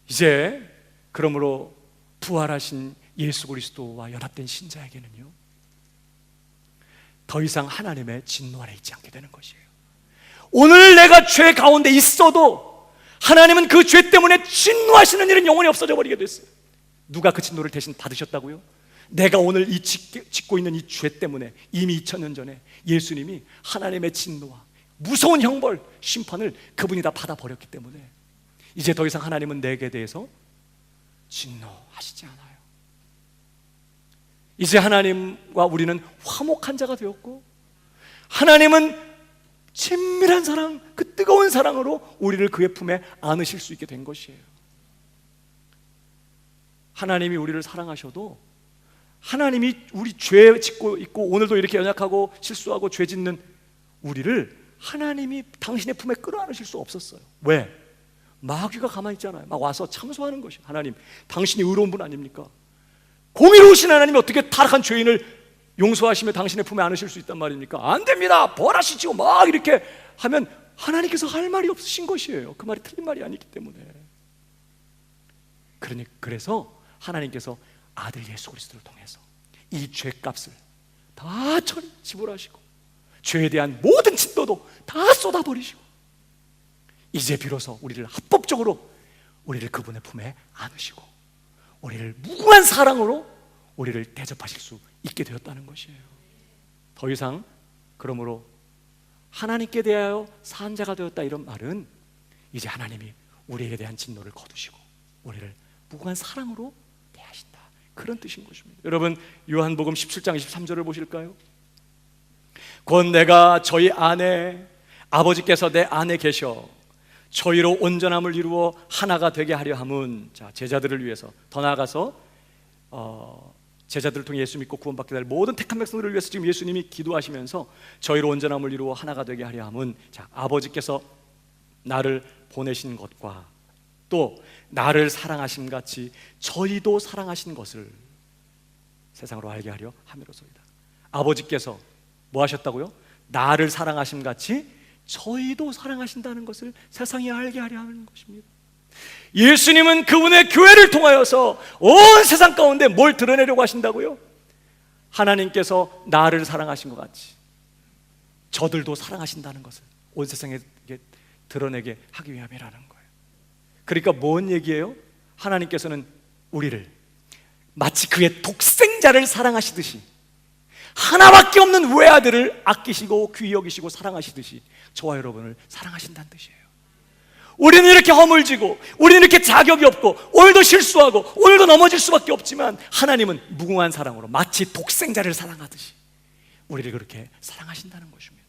이제 그러므로 부활하신 예수 그리스도와 연합된 신자에게는요, 더 이상 하나님의 진노 아래 있지 않게 되는 것이에요. 오늘 내가 죄 가운데 있어도 하나님은 그 죄 때문에 진노하시는 일은 영원히 없어져 버리게 됐어요. 누가 그 진노를 대신 받으셨다고요? 내가 오늘 이 짓고 있는 이 죄 때문에 이미 2000년 전에 예수님이 하나님의 진노와 무서운 형벌, 심판을 그분이 다 받아버렸기 때문에 이제 더 이상 하나님은 내게 대해서 진노하시지 않아요. 이제 하나님과 우리는 화목한 자가 되었고, 하나님은 친밀한 사랑, 그 뜨거운 사랑으로 우리를 그의 품에 안으실 수 있게 된 것이에요. 하나님이 우리를 사랑하셔도 하나님이 우리 죄 짓고 있고 오늘도 이렇게 연약하고 실수하고 죄 짓는 우리를 하나님이 당신의 품에 끌어안으실 수 없었어요. 왜? 마귀가 가만히 있잖아요. 막 와서 참소하는 것이, 하나님 당신이 의로운 분 아닙니까? 공의로우신 하나님이 어떻게 타락한 죄인을 용서하시며 당신의 품에 안으실 수 있단 말입니까? 안 됩니다, 벌하시지요, 막 이렇게 하면 하나님께서 할 말이 없으신 것이에요. 그 말이 틀린 말이 아니기 때문에. 그래서 하나님께서 아들 예수 그리스도를 통해서 이 죄값을 다 지불하시고 죄에 대한 모든 진노도 다 쏟아버리시고 이제 비로소 우리를 합법적으로 우리를 그분의 품에 안으시고 우리를 무궁한 사랑으로 우리를 대접하실 수 있게 되었다는 것이에요. 더 이상 그러므로 하나님께 대하여 산 자가 되었다 이런 말은 이제 하나님이 우리에게 대한 진노를 거두시고 우리를 무궁한 사랑으로 대하신다, 그런 뜻인 것입니다. 여러분, 요한복음 17장 23절을 보실까요? 곧 내가 저희 안에, 아버지께서 내 안에 계셔 저희로 온전함을 이루어 하나가 되게 하려 함은, 자, 제자들을 위해서, 더 나아가서 제자들을 통해 예수 믿고 구원받게 될 모든 택한 백성들을 위해서 지금 예수님이 기도하시면서 저희로 온전함을 이루어 하나가 되게 하려 함은, 자, 아버지께서 나를 보내신 것과 또 나를 사랑하심 같이 저희도 사랑하신 것을 세상으로 알게 하려 함이로소이다. 아버지께서 뭐 하셨다고요? 나를 사랑하심 같이 저희도 사랑하신다는 것을 세상이 알게 하려 하는 것입니다. 예수님은 그분의 교회를 통하여서 온 세상 가운데 뭘 드러내려고 하신다고요? 하나님께서 나를 사랑하신 것 같이 저들도 사랑하신다는 것을 온 세상에 드러내게 하기 위함이라는 거예요. 그러니까 뭔 얘기예요? 하나님께서는 우리를 마치 그의 독생자를 사랑하시듯이, 하나밖에 없는 외아들을 아끼시고 귀히 여기시고 사랑하시듯이 저와 여러분을 사랑하신다는 뜻이에요. 우리는 이렇게 허물지고 우리는 이렇게 자격이 없고 오늘도 실수하고 오늘도 넘어질 수밖에 없지만 하나님은 무궁한 사랑으로 마치 독생자를 사랑하듯이 우리를 그렇게 사랑하신다는 것입니다.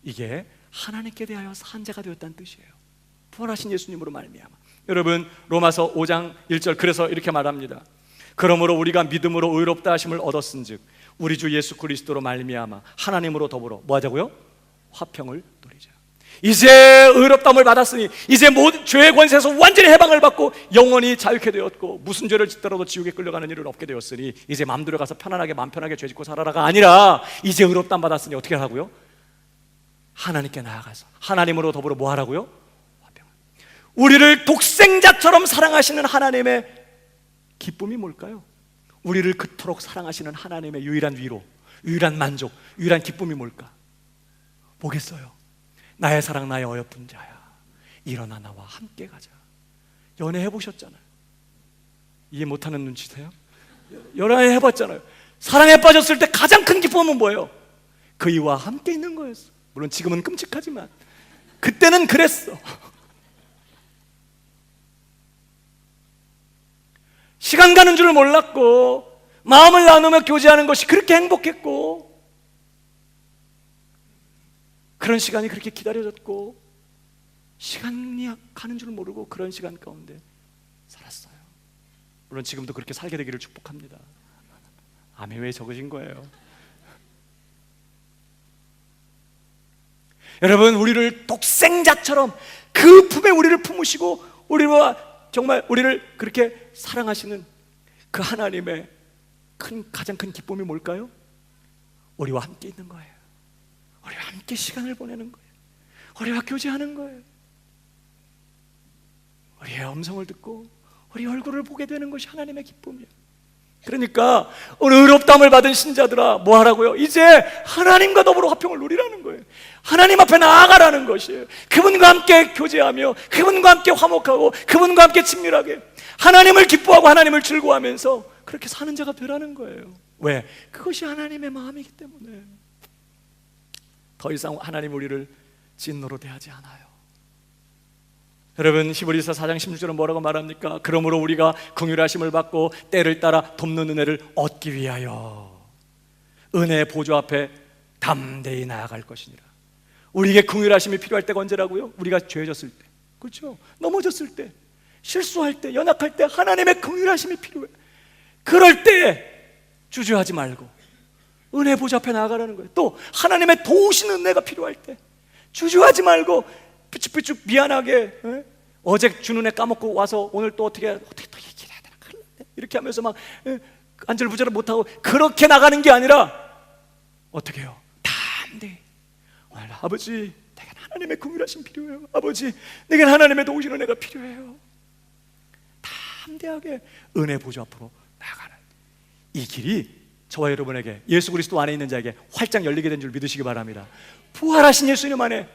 이게 하나님께 대하여 산 자가 되었다는 뜻이에요. 부활하신 예수님으로 말미암아. 여러분, 로마서 5장 1절 그래서 이렇게 말합니다. 그러므로 우리가 믿음으로 의롭다 하심을 얻었은즉 우리 주 예수 그리스도로 말미암아 하나님으로 더불어 뭐 하자고요? 화평을 누리자. 이제 의롭다함을 받았으니 이제 모든 죄의 권세에서 완전히 해방을 받고 영원히 자유케 되었고 무슨 죄를 짓더라도 지옥에 끌려가는 일은 없게 되었으니 이제 마음대로 가서 편안하게 마음 편하게 죄 짓고 살아라가 아니라 이제 의롭다함 받았으니 어떻게 하라고요? 하나님께 나아가서 하나님으로 더불어 뭐 하라고요? 화평을. 우리를 독생자처럼 사랑하시는 하나님의 기쁨이 뭘까요? 우리를 그토록 사랑하시는 하나님의 유일한 위로, 유일한 만족, 유일한 기쁨이 뭘까? 뭐겠어요? 나의 사랑 나의 어여쁜 자야, 일어나 나와 함께 가자. 연애 해보셨잖아요. 이해 못하는 눈치세요? 연애 해봤잖아요. 사랑에 빠졌을 때 가장 큰 기쁨은 뭐예요? 그이와 함께 있는 거였어. 물론 지금은 끔찍하지만 그때는 그랬어. 시간 가는 줄 몰랐고 마음을 나누며 교제하는 것이 그렇게 행복했고 그런 시간이 그렇게 기다려졌고 시간이 가는 줄 모르고 그런 시간 가운데 살았어요. 물론 지금도 그렇게 살게 되기를 축복합니다. 아멘. 왜 적으신 거예요? 여러분, 우리를 독생자처럼 그 품에 우리를 품으시고 우리와 정말 우리를 그렇게 사랑하시는 그 하나님의 가장 큰 기쁨이 뭘까요? 우리와 함께 있는 거예요. 우리와 함께 시간을 보내는 거예요. 우리와 교제하는 거예요. 우리의 음성을 듣고 우리 얼굴을 보게 되는 것이 하나님의 기쁨이에요. 그러니까 오늘 의롭다함을 받은 신자들아 뭐 하라고요? 이제 하나님과 더불어 화평을 누리라는 거예요. 하나님 앞에 나아가라는 것이에요. 그분과 함께 교제하며 그분과 함께 화목하고 그분과 함께 친밀하게 하나님을 기뻐하고 하나님을 즐거워하면서 그렇게 사는 자가 되라는 거예요. 왜? 그것이 하나님의 마음이기 때문에. 더 이상 하나님 우리를 진노로 대하지 않아요. 여러분, 히브리서 4장 16절은 뭐라고 말합니까? 그러므로 우리가 긍휼하심을 받고 때를 따라 돕는 은혜를 얻기 위하여 은혜의 보좌 앞에 담대히 나아갈 것이니라. 우리에게 긍휼하심이 필요할 때가 언제라고요? 우리가 죄졌을 때, 그렇죠? 넘어졌을 때, 실수할 때, 연약할 때 하나님의 긍휼하심이 필요해. 그럴 때 주저하지 말고 은혜 보좌 앞에 나아가라는 거예요. 또 하나님의 도우시는 은혜가 필요할 때 주저하지 말고 삐죽삐죽 미안하게 어제 준 은혜 까먹고 와서 오늘 또 어떻게 또 얘기해야 되나 이렇게 하면서 막 안절부절을 못하고 그렇게 나가는 게 아니라 어떻게 해요? 담대히 오늘 아버지 내겐 하나님의 긍휼하심 필요해요. 아버지 내겐 하나님의 도우시는 은혜가 필요해요. 담대하게 은혜 보좌 앞으로 나가는 이 길이 저와 여러분에게 예수 그리스도 안에 있는 자에게 활짝 열리게 된 줄 믿으시기 바랍니다. 부활하신 예수님 안에서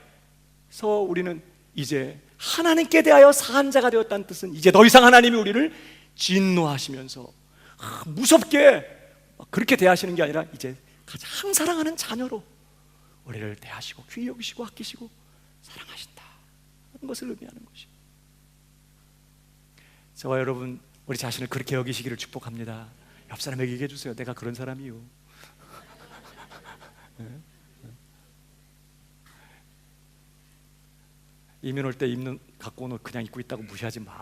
우리는 이제 하나님께 대하여 산 자가 되었다는 뜻은 이제 더 이상 하나님이 우리를 진노하시면서 무섭게 그렇게 대하시는 게 아니라 이제 가장 사랑하는 자녀로 우리를 대하시고 귀히 여기시고 아끼시고 사랑하신다 하는 것을 의미하는 것이죠. 저와 여러분 우리 자신을 그렇게 여기시기를 축복합니다. 옆 사람에게 얘기해 주세요. 내가 그런 사람이요. 이민 올 때 입는 갖고 온 옷 그냥 입고 있다고 무시하지 마.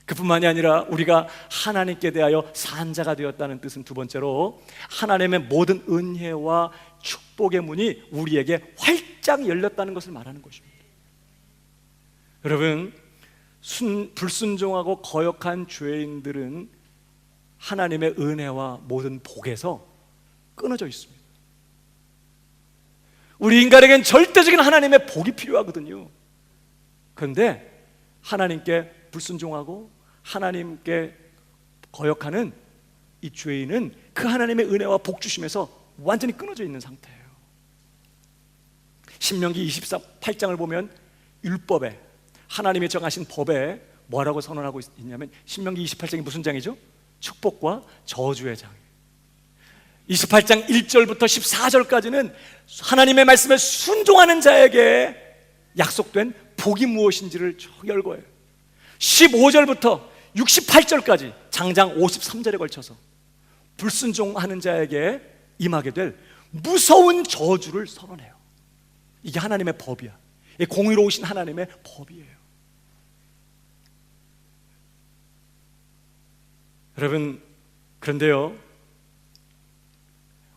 그뿐만이 아니라 우리가 하나님께 대하여 산 자가 되었다는 뜻은 두 번째로 하나님의 모든 은혜와 축복의 문이 우리에게 활짝 열렸다는 것을 말하는 것입니다. 여러분, 불순종하고 거역한 죄인들은 하나님의 은혜와 모든 복에서 끊어져 있습니다. 우리 인간에겐 절대적인 하나님의 복이 필요하거든요. 그런데 하나님께 불순종하고 하나님께 거역하는 이 죄인은 그 하나님의 은혜와 복 주심에서 완전히 끊어져 있는 상태예요. 신명기 28장을 보면 율법에 하나님이 정하신 법에 뭐라고 선언하고 있냐면 신명기 28장이 무슨 장이죠? 축복과 저주의 장이에요. 28장 1절부터 14절까지는 하나님의 말씀에 순종하는 자에게 약속된 복이 무엇인지를 쭉 열거해요. 15절부터 68절까지 장장 53절에 걸쳐서 불순종하는 자에게 임하게 될 무서운 저주를 선언해요. 이게 하나님의 법이야. 이 공의로우신 하나님의 법이에요. 여러분, 그런데요,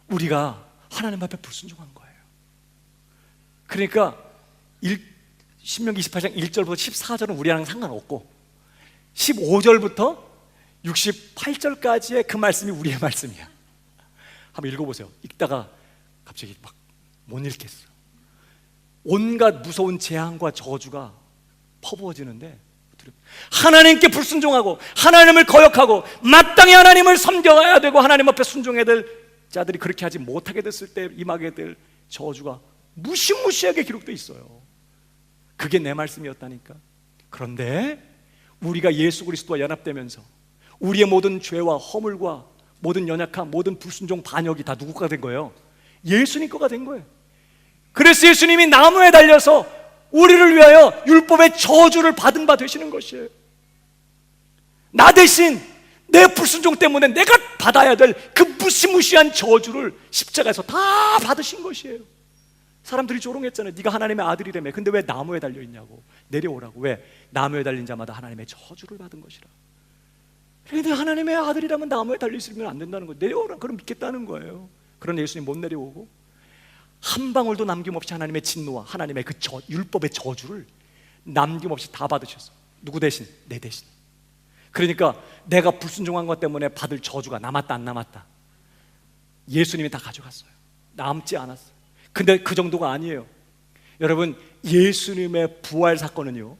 우리가 하나님 앞에 불순종한 거예요. 그러니까 신명기 28장 1절부터 14절은 우리랑 상관없고 15절부터 68절까지의 그 말씀이 우리의 말씀이야. 한번 읽어보세요. 읽다가 갑자기 막 못 읽겠어. 온갖 무서운 재앙과 저주가 퍼부어지는데, 하나님께 불순종하고 하나님을 거역하고 마땅히 하나님을 섬겨야 되고 하나님 앞에 순종해야 될 자들이 그렇게 하지 못하게 됐을 때 임하게 될 저주가 무시무시하게 기록되어 있어요. 그게 내 말씀이었다니까. 그런데 우리가 예수 그리스도와 연합되면서 우리의 모든 죄와 허물과 모든 연약함, 모든 불순종, 반역이 다 누구 거가 된 거예요? 예수님 거가 된 거예요. 그래서 예수님이 나무에 달려서 우리를 위하여 율법의 저주를 받은 바 되시는 것이에요. 나 대신 내 불순종 때문에 내가 받아야 될 그 무시무시한 저주를 십자가에서 다 받으신 것이에요. 사람들이 조롱했잖아요. 네가 하나님의 아들이라며. 근데 왜 나무에 달려있냐고. 내려오라고. 왜? 나무에 달린 자마다 하나님의 저주를 받은 것이라. 그런데 하나님의 아들이라면 나무에 달려있으면 안 된다는 거예요. 내려오라. 그럼 믿겠다는 거예요. 그런데 예수님 못 내려오고 한 방울도 남김없이 하나님의 진노와 하나님의 그 율법의 저주를 남김없이 다 받으셨어요. 누구 대신? 내 대신. 그러니까 내가 불순종한 것 때문에 받을 저주가 남았다 안 남았다? 예수님이 다 가져갔어요. 남지 않았어요. 근데 그 정도가 아니에요. 여러분, 예수님의 부활 사건은요,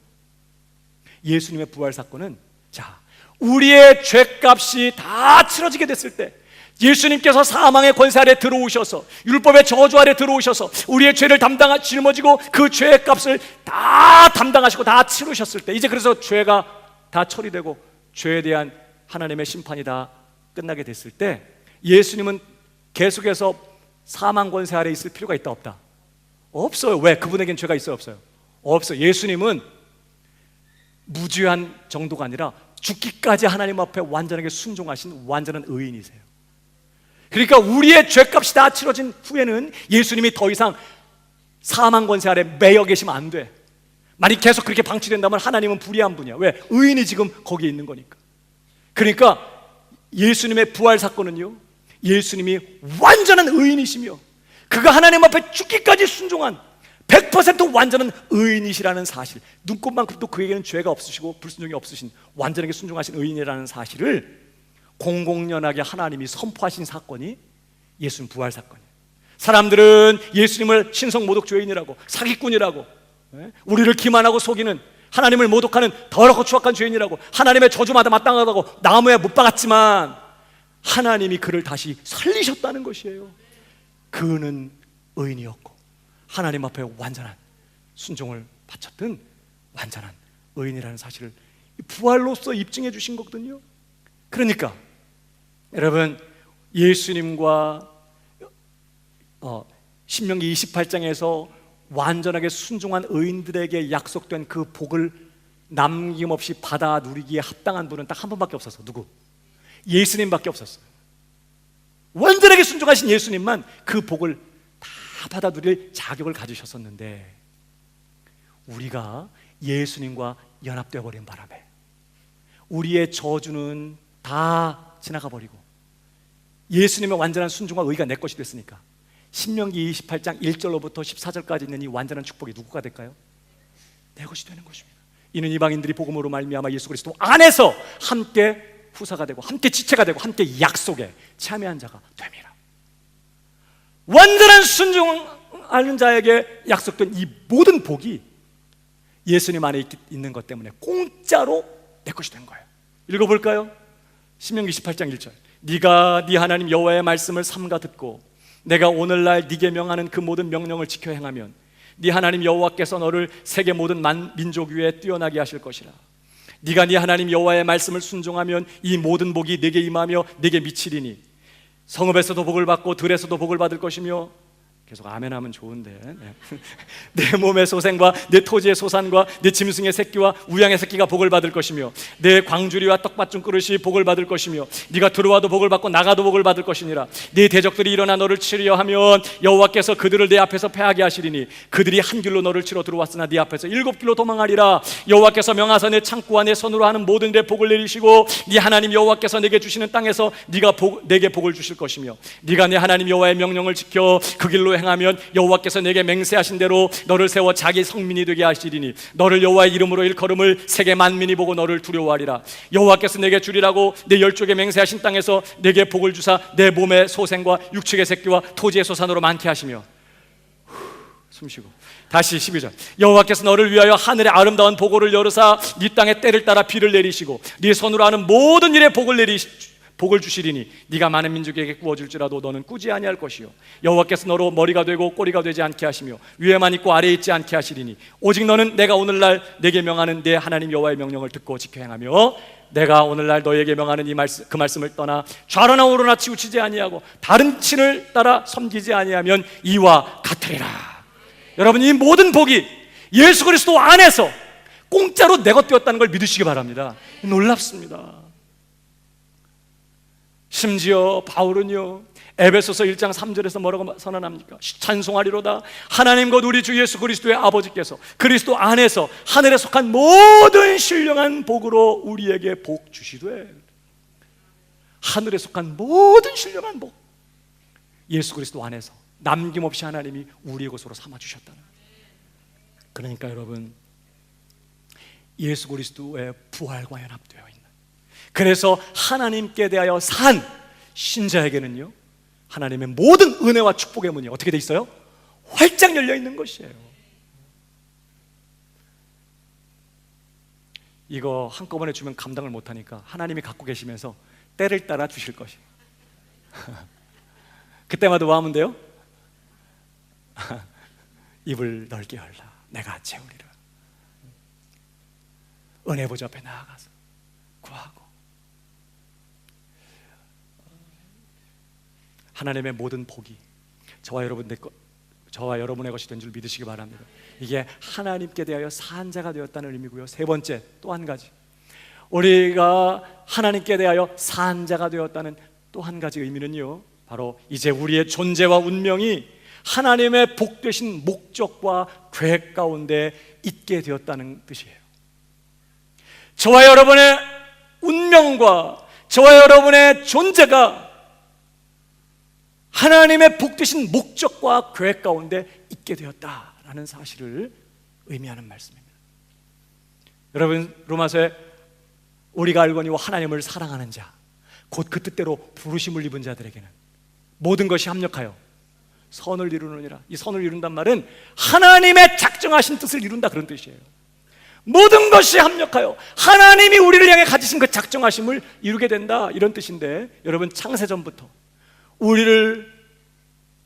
예수님의 부활 사건은, 자, 우리의 죄값이 다 치러지게 됐을 때 예수님께서 사망의 권세 아래 들어오셔서 율법의 저주 아래 들어오셔서 우리의 죄를 짊어지고 그 죄의 값을 다 담당하시고 다 치르셨을 때, 이제 그래서 죄가 다 처리되고 죄에 대한 하나님의 심판이 다 끝나게 됐을 때 예수님은 계속해서 사망 권세 아래 있을 필요가 있다 없다? 없어요. 왜? 그분에겐 죄가 있어요 없어요? 없어요. 예수님은 무죄한 정도가 아니라 죽기까지 하나님 앞에 완전하게 순종하신 완전한 의인이세요. 그러니까 우리의 죄값이 다 치러진 후에는 예수님이 더 이상 사망 권세 아래 매여 계시면 안 돼. 만약 계속 그렇게 방치된다면 하나님은 불의한 분이야. 왜? 의인이 지금 거기에 있는 거니까. 그러니까 예수님의 부활 사건은요, 예수님이 완전한 의인이시며 그가 하나님 앞에 죽기까지 순종한 100% 완전한 의인이시라는 사실, 눈꼽만큼도 그에게는 죄가 없으시고 불순종이 없으신 완전하게 순종하신 의인이라는 사실을 공공연하게 하나님이 선포하신 사건이 예수님 부활 사건이에요. 사람들은 예수님을 신성 모독 죄인이라고, 사기꾼이라고, 우리를 기만하고 속이는, 하나님을 모독하는 더럽고 추악한 죄인이라고, 하나님의 저주마다 마땅하다고 나무에 못 박았지만 하나님이 그를 다시 살리셨다는 것이에요. 그는 의인이었고 하나님 앞에 완전한 순종을 바쳤던 완전한 의인이라는 사실을 부활로서 입증해 주신 거거든요. 그러니까 여러분, 예수님과 신명기 28장에서 완전하게 순종한 의인들에게 약속된 그 복을 남김없이 받아 누리기에 합당한 분은 딱 한 분밖에 없었어. 누구? 예수님밖에 없었어요. 완전하게 순종하신 예수님만 그 복을 다 받아 누릴 자격을 가지셨었는데, 우리가 예수님과 연합되어 버린 바람에 우리의 저주는 다 지나가 버리고 예수님의 완전한 순종과 의가 내 것이 됐으니까 신명기 28장 1절로부터 14절까지 있는 이 완전한 축복이 누구가 될까요? 내 것이 되는 것입니다. 이는 이방인들이 복음으로 말미암아 예수 그리스도 안에서 함께 후사가 되고 함께 지체가 되고 함께 약속에 참여한 자가 됨이라. 완전한 순종하는 자에게 약속된 이 모든 복이 예수님 안에 있는 것 때문에 공짜로 내 것이 된 거예요. 읽어볼까요? 신명기 18장 1절. 네가 네 하나님 여호와의 말씀을 삼가 듣고 내가 오늘날 네게 명하는 그 모든 명령을 지켜 행하면 네 하나님 여호와께서 너를 세계 모든 민족 위에 뛰어나게 하실 것이라. 네가 네 하나님 여호와의 말씀을 순종하면 이 모든 복이 네게 임하며 네게 미치리니 성읍에서도 복을 받고 들에서도 복을 받을 것이며, 계속 아멘하면 좋은데 네. 내 몸의 소생과 내 토지의 소산과 내 짐승의 새끼와 우양의 새끼가 복을 받을 것이며 내 광주리와 떡받침 그릇이 복을 받을 것이며 네가 들어와도 복을 받고 나가도 복을 받을 것이니라. 네 대적들이 일어나 너를 치려 하면 여호와께서 그들을 네 앞에서 패하게 하시리니 그들이 한 길로 너를 치러 들어왔으나 네 앞에서 7길로 도망하리라. 여호와께서 명하사 내 창고와 내 손으로 하는 모든 일에 복을 내리시고 네 하나님 여호와께서 내게 주시는 땅에서 내게 복을 주실 것이며 네가 내 하나님 여호와의 명령을 지켜 그 길로 행하면 여호와께서 내게 맹세하신 대로 너를 세워 자기 성민이 되게 하시리니 너를 여호와의 이름으로 일컬음을 세계 만민이 보고 너를 두려워하리라. 여호와께서 내게 주리라고 내 열족에 맹세하신 땅에서 내게 복을 주사 내 몸의 소생과 육축의 새끼와 토지의 소산으로 많게 하시며 숨쉬고 다시 12절 여호와께서 너를 위하여 하늘의 아름다운 보고를 열으사 네 땅에 때를 따라 비를 내리시고 네 손으로 하는 모든 일에 복을 주시리니 네가 많은 민족에게 구워줄지라도 너는 꾸지 아니할 것이요 여호와께서 너로 머리가 되고 꼬리가 되지 않게 하시며 위에만 있고 아래에 있지 않게 하시리니 오직 너는 내가 오늘날 내게 명하는 내 하나님 여호와의 명령을 듣고 지켜 행하며 내가 오늘날 너에게 명하는 그 말씀을 떠나 좌로나 우로나 치우치지 아니하고 다른 신을 따라 섬기지 아니하면 이와 같으리라. 여러분, 이 모든 복이 예수 그리스도 안에서 공짜로 내 것 되었다는 걸 믿으시기 바랍니다. 놀랍습니다. 심지어 바울은요 에베소서 1장 3절에서 뭐라고 선언합니까? 찬송하리로다 하나님 곧 우리 주 예수 그리스도의 아버지께서 그리스도 안에서 하늘에 속한 모든 신령한 복으로 우리에게 복 주시되. 하늘에 속한 모든 신령한 복, 예수 그리스도 안에서 남김없이 하나님이 우리의 것으로 삼아주셨다는 거예요. 그러니까 여러분, 예수 그리스도의 부활과 연합되어 있는, 그래서 하나님께 대하여 산 신자에게는요 하나님의 모든 은혜와 축복의 문이 어떻게 돼 있어요? 활짝 열려 있는 것이에요. 이거 한꺼번에 주면 감당을 못하니까 하나님이 갖고 계시면서 때를 따라 주실 것이에요. 그때마다 뭐 하면 돼요? 입을 넓게 열라 내가 채우리라. 은혜 보좌 앞에 나아가서 구하고 하나님의 모든 복이 저와 여러분의 것이 된 줄 믿으시기 바랍니다. 이게 하나님께 대하여 산 자가 되었다는 의미고요. 세 번째, 또 한 가지, 우리가 하나님께 대하여 산 자가 되었다는 또 한 가지 의미는요 바로 이제 우리의 존재와 운명이 하나님의 복되신 목적과 계획 가운데 있게 되었다는 뜻이에요. 저와 여러분의 운명과 저와 여러분의 존재가 하나님의 복되신 목적과 계획 가운데 있게 되었다라는 사실을 의미하는 말씀입니다. 여러분, 로마서에 우리가 알거니와 하나님을 사랑하는 자 곧 그 뜻대로 부르심을 입은 자들에게는 모든 것이 합력하여 선을 이루느니라. 이 선을 이룬단 말은 하나님의 작정하신 뜻을 이룬다, 그런 뜻이에요. 모든 것이 합력하여 하나님이 우리를 향해 가지신 그 작정하심을 이루게 된다, 이런 뜻인데, 여러분, 창세전부터 우리를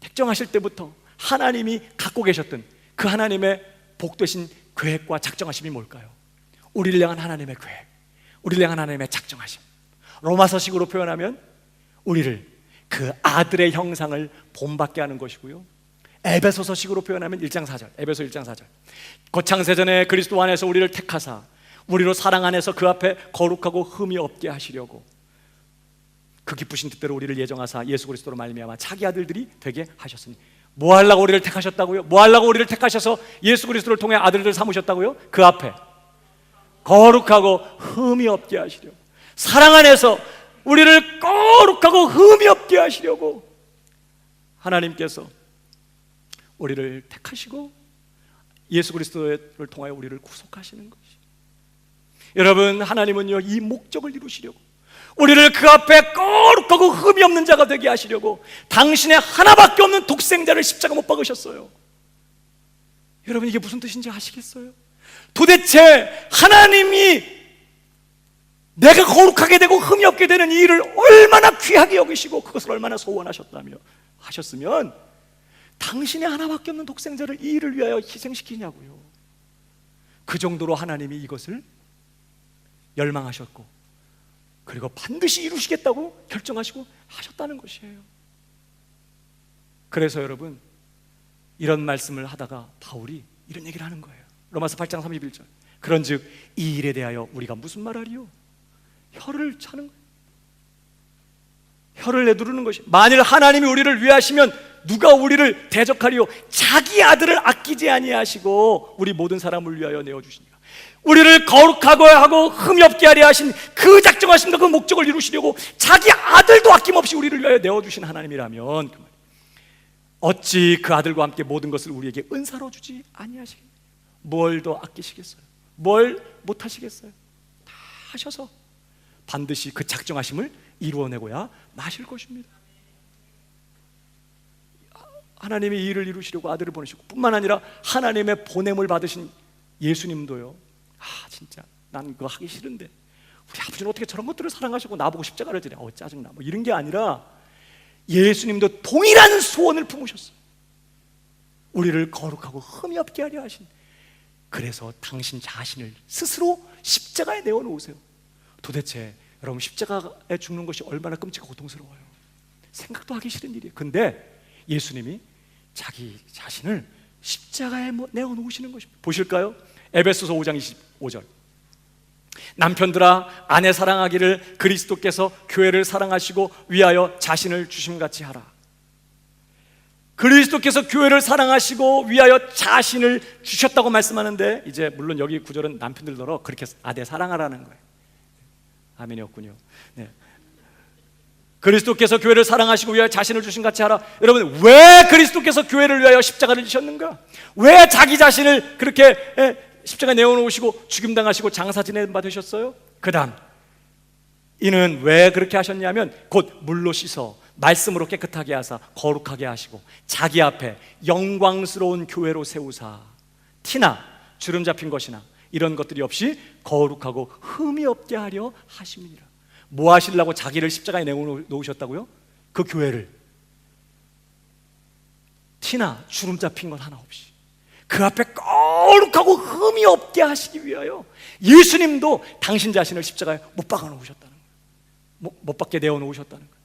택정하실 때부터 하나님이 갖고 계셨던 그 하나님의 복되신 계획과 작정하심이 뭘까요? 우리를 향한 하나님의 계획, 우리를 향한 하나님의 작정하심. 로마서식으로 표현하면 우리를 그 아들의 형상을 본받게 하는 것이고요, 에베소서식으로 표현하면 1장 4절, 에베소 1장 4절, 창세전에 그리스도 안에서 우리를 택하사 우리로 사랑 안에서 그 앞에 거룩하고 흠이 없게 하시려고 그 기쁘신 뜻대로 우리를 예정하사 예수 그리스도로 말미암아 자기 아들들이 되게 하셨으니. 뭐 하려고 우리를 택하셨다고요? 뭐 하려고 우리를 택하셔서 예수 그리스도를 통해 아들들 삼으셨다고요? 그 앞에 거룩하고 흠이 없게 하시려고, 사랑 안에서 우리를 거룩하고 흠이 없게 하시려고 하나님께서 우리를 택하시고 예수 그리스도를 통하여 우리를 구속하시는 것이. 여러분, 하나님은요 이 목적을 이루시려고 우리를 그 앞에 거룩하고 흠이 없는 자가 되게 하시려고 당신의 하나밖에 없는 독생자를 십자가 못 박으셨어요. 여러분, 이게 무슨 뜻인지 아시겠어요? 도대체 하나님이 내가 거룩하게 되고 흠이 없게 되는 이 일을 얼마나 귀하게 여기시고 그것을 얼마나 소원하셨다며 하셨으면 당신의 하나밖에 없는 독생자를 이 일을 위하여 희생시키냐고요. 그 정도로 하나님이 이것을 열망하셨고 그리고 반드시 이루시겠다고 결정하시고 하셨다는 것이에요. 그래서 여러분, 이런 말씀을 하다가 바울이 이런 얘기를 하는 거예요. 로마서 8장 31절. 그런즉 이 일에 대하여 우리가 무슨 말하리요? 혀를 차는 거예요. 혀를 내두르는 것이, 만일 하나님이 우리를 위하시면 누가 우리를 대적하리요? 자기 아들을 아끼지 아니하시고 우리 모든 사람을 위하여 내어주시니까. 우리를 거룩하고 하고 흠이 없게 하려 하신 그 작정하심과 그 목적을 이루시려고 자기 아들도 아낌없이 우리를 위하여 내어주신 하나님이라면 어찌 그 아들과 함께 모든 것을 우리에게 은사로 주지 아니하시겠어요? 뭘 더 아끼시겠어요? 뭘 못하시겠어요? 다 하셔서 반드시 그 작정하심을 이루어내고야 마실 것입니다. 하나님이 이 일을 이루시려고 아들을 보내시고, 뿐만 아니라 하나님의 보냄을 받으신 예수님도요, 진짜 난 그거 하기 싫은데 우리 아버지는 어떻게 저런 것들을 사랑하시고 나보고 십자가를 지냐, 짜증나, 뭐 이런 게 아니라 예수님도 동일한 소원을 품으셨어요. 우리를 거룩하고 흠이 없게 하려 하신. 그래서 당신 자신을 스스로 십자가에 내어놓으세요. 도대체 여러분, 십자가에 죽는 것이 얼마나 끔찍하고 고통스러워요. 생각도 하기 싫은 일이에요. 근데 예수님이 자기 자신을 십자가에 내어놓으시는 것입니다. 보실까요? 에베소서 5장 25절. 남편들아, 아내 사랑하기를 그리스도께서 교회를 사랑하시고 위하여 자신을 주심같이 하라. 그리스도께서 교회를 사랑하시고 위하여 자신을 주셨다고 말씀하는데, 이제 물론 여기 구절은 남편들더러 그렇게 아내 사랑하라는 거예요. 아멘이었군요. 네. 그리스도께서 교회를 사랑하시고 위하여 자신을 주신 같이 하라. 여러분, 왜 그리스도께서 교회를 위하여 십자가를 지셨는가? 왜 자기 자신을 그렇게 십자가에 내어놓으시고 죽임당하시고 장사 지내는 바 되셨어요? 그 다음, 이는 왜 그렇게 하셨냐면 곧 물로 씻어 말씀으로 깨끗하게 하사 거룩하게 하시고 자기 앞에 영광스러운 교회로 세우사 티나 주름 잡힌 것이나 이런 것들이 없이 거룩하고 흠이 없게 하려 하심이니라. 뭐 하시려고 자기를 십자가에 내어놓으셨다고요? 그 교회를 티나 주름 잡힌 것 하나 없이 그 앞에 거룩하고 흠이 없게 하시기 위하여 예수님도 당신 자신을 십자가에 못 박아 놓으셨다는 거예요. 못 박게 내어 놓으셨다는 거예요.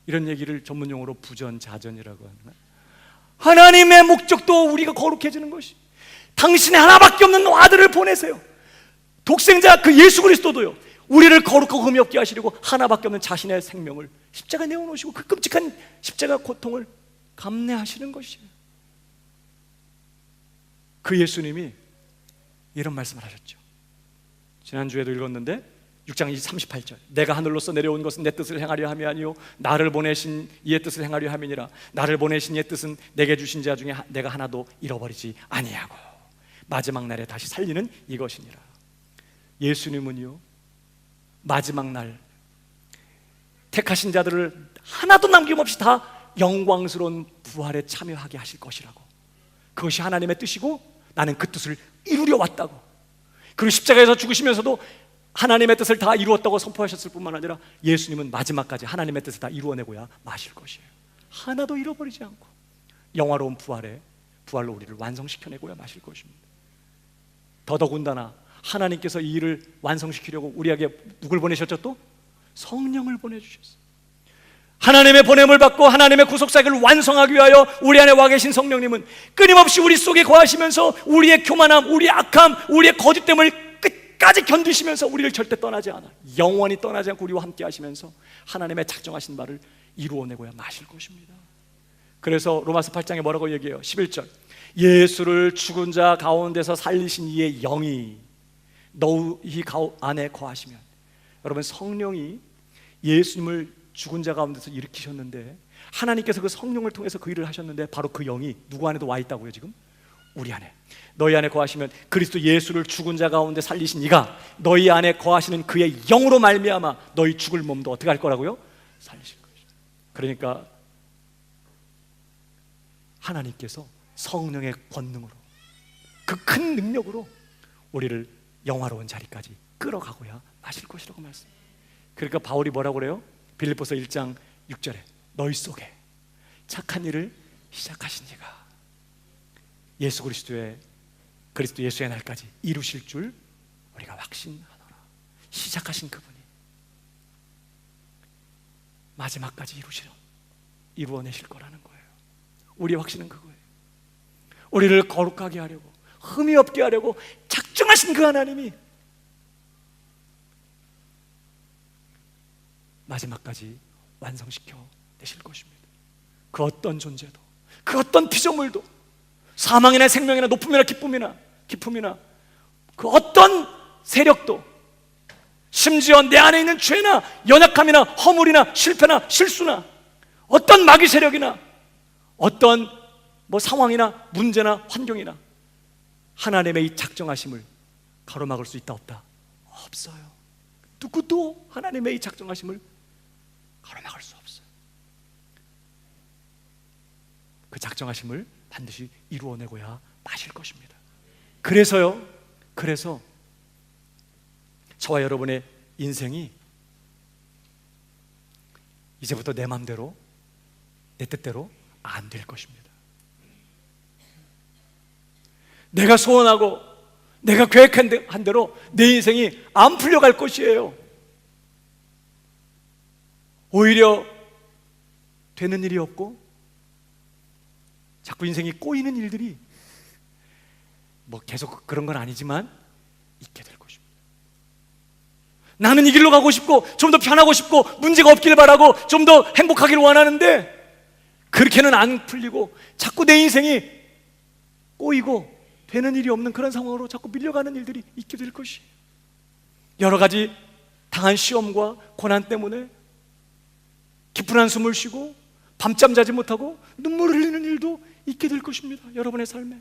이런 얘기를 전문용어로 부전자전이라고 하는 거예요. 하나님의 목적도 우리가 거룩해지는 것이, 당신의 하나밖에 없는 아들을 보내세요. 독생자 그 예수 그리스도도요, 우리를 거룩하고 흠이 없게 하시려고 하나밖에 없는 자신의 생명을 십자가에 내어놓으시고 그 끔찍한 십자가 고통을 감내하시는 것이에요. 그 예수님이 이런 말씀을 하셨죠. 지난주에도 읽었는데 6장 38절. 내가 하늘로서 내려온 것은 내 뜻을 행하려 함이 아니요 나를 보내신 이의 뜻을 행하려 함이니라. 나를 보내신 이의 뜻은 내게 주신 자 중에 내가 하나도 잃어버리지 아니하고 마지막 날에 다시 살리는 이것이니라. 예수님은요, 마지막 날 택하신 자들을 하나도 남김없이 다 영광스러운 부활에 참여하게 하실 것이라고. 그것이 하나님의 뜻이고 나는 그 뜻을 이루려 왔다고. 그리고 십자가에서 죽으시면서도 하나님의 뜻을 다 이루었다고 선포하셨을 뿐만 아니라 예수님은 마지막까지 하나님의 뜻을 다 이루어내고야 마실 것이에요. 하나도 잃어버리지 않고 영화로운 부활로 우리를 완성시켜내고야 마실 것입니다. 더더군다나 하나님께서 이 일을 완성시키려고 우리에게 누굴 보내셨죠? 또 성령을 보내주셨어요. 하나님의 보냄을 받고 하나님의 구속사역을 완성하기 위하여 우리 안에 와 계신 성령님은 끊임없이 우리 속에 거하시면서 우리의 교만함, 우리의 악함, 우리의 거짓됨을 끝까지 견디시면서 우리를 절대 떠나지 않아, 영원히 떠나지 않고 우리와 함께 하시면서 하나님의 작정하신 바를 이루어내고야 마실 것입니다. 그래서 로마서 8장에 뭐라고 얘기해요? 11절. 예수를 죽은 자 가운데서 살리신 이의 영이 너희 안에 거하시면. 여러분, 성령이 예수님을 죽은 자 가운데서 일으키셨는데 하나님께서 그 성령을 통해서 그 일을 하셨는데 바로 그 영이 누구 안에도 와 있다고요? 지금 우리 안에, 너희 안에 거하시면 그리스도 예수를 죽은 자 가운데 살리신 이가 너희 안에 거하시는 그의 영으로 말미암아 너희 죽을 몸도 어떻게 할 거라고요? 살리실 것이죠. 그러니까 하나님께서 성령의 권능으로 그 큰 능력으로 우리를 영화로운 자리까지 끌어가고야 마실 것이라고 말씀. 그러니까 바울이 뭐라고 그래요? 빌립보서 1장 6절에 너희 속에 착한 일을 시작하신 이가 그리스도 예수의 날까지 이루실 줄 우리가 확신하노라. 시작하신 그분이 마지막까지 이루어내실 거라는 거예요. 우리의 확신은 그거예요. 우리를 거룩하게 하려고, 흠이 없게 하려고 작정하신 그 하나님이 마지막까지 완성시켜 내실 것입니다. 그 어떤 존재도, 그 어떤 피조물도, 사망이나 생명이나 높음이나 기쁨이나 그 어떤 세력도, 심지어 내 안에 있는 죄나 연약함이나 허물이나 실패나 실수나 어떤 마귀 세력이나 어떤 상황이나 문제나 환경이나 하나님의 이 작정하심을 가로막을 수 있다 없다? 없어요. 누구도 하나님의 이 작정하심을 가로막을 수 없어요. 그 작정하심을 반드시 이루어내고야 마실 것입니다. 그래서 저와 여러분의 인생이 이제부터 내 마음대로, 내 뜻대로 안 될 것입니다. 내가 소원하고 내가 계획한 대로 내 인생이 안 풀려갈 것이에요. 오히려 되는 일이 없고 자꾸 인생이 꼬이는 일들이 계속 그런 건 아니지만 있게 될 것입니다. 나는 이 길로 가고 싶고 좀 더 편하고 싶고 문제가 없길 바라고 좀 더 행복하기를 원하는데 그렇게는 안 풀리고 자꾸 내 인생이 꼬이고 되는 일이 없는 그런 상황으로 자꾸 밀려가는 일들이 있게 될 것이에요. 여러 가지 당한 시험과 고난 때문에 깊은 한숨을 쉬고 밤잠 자지 못하고 눈물을 흘리는 일도 있게 될 것입니다. 여러분의 삶에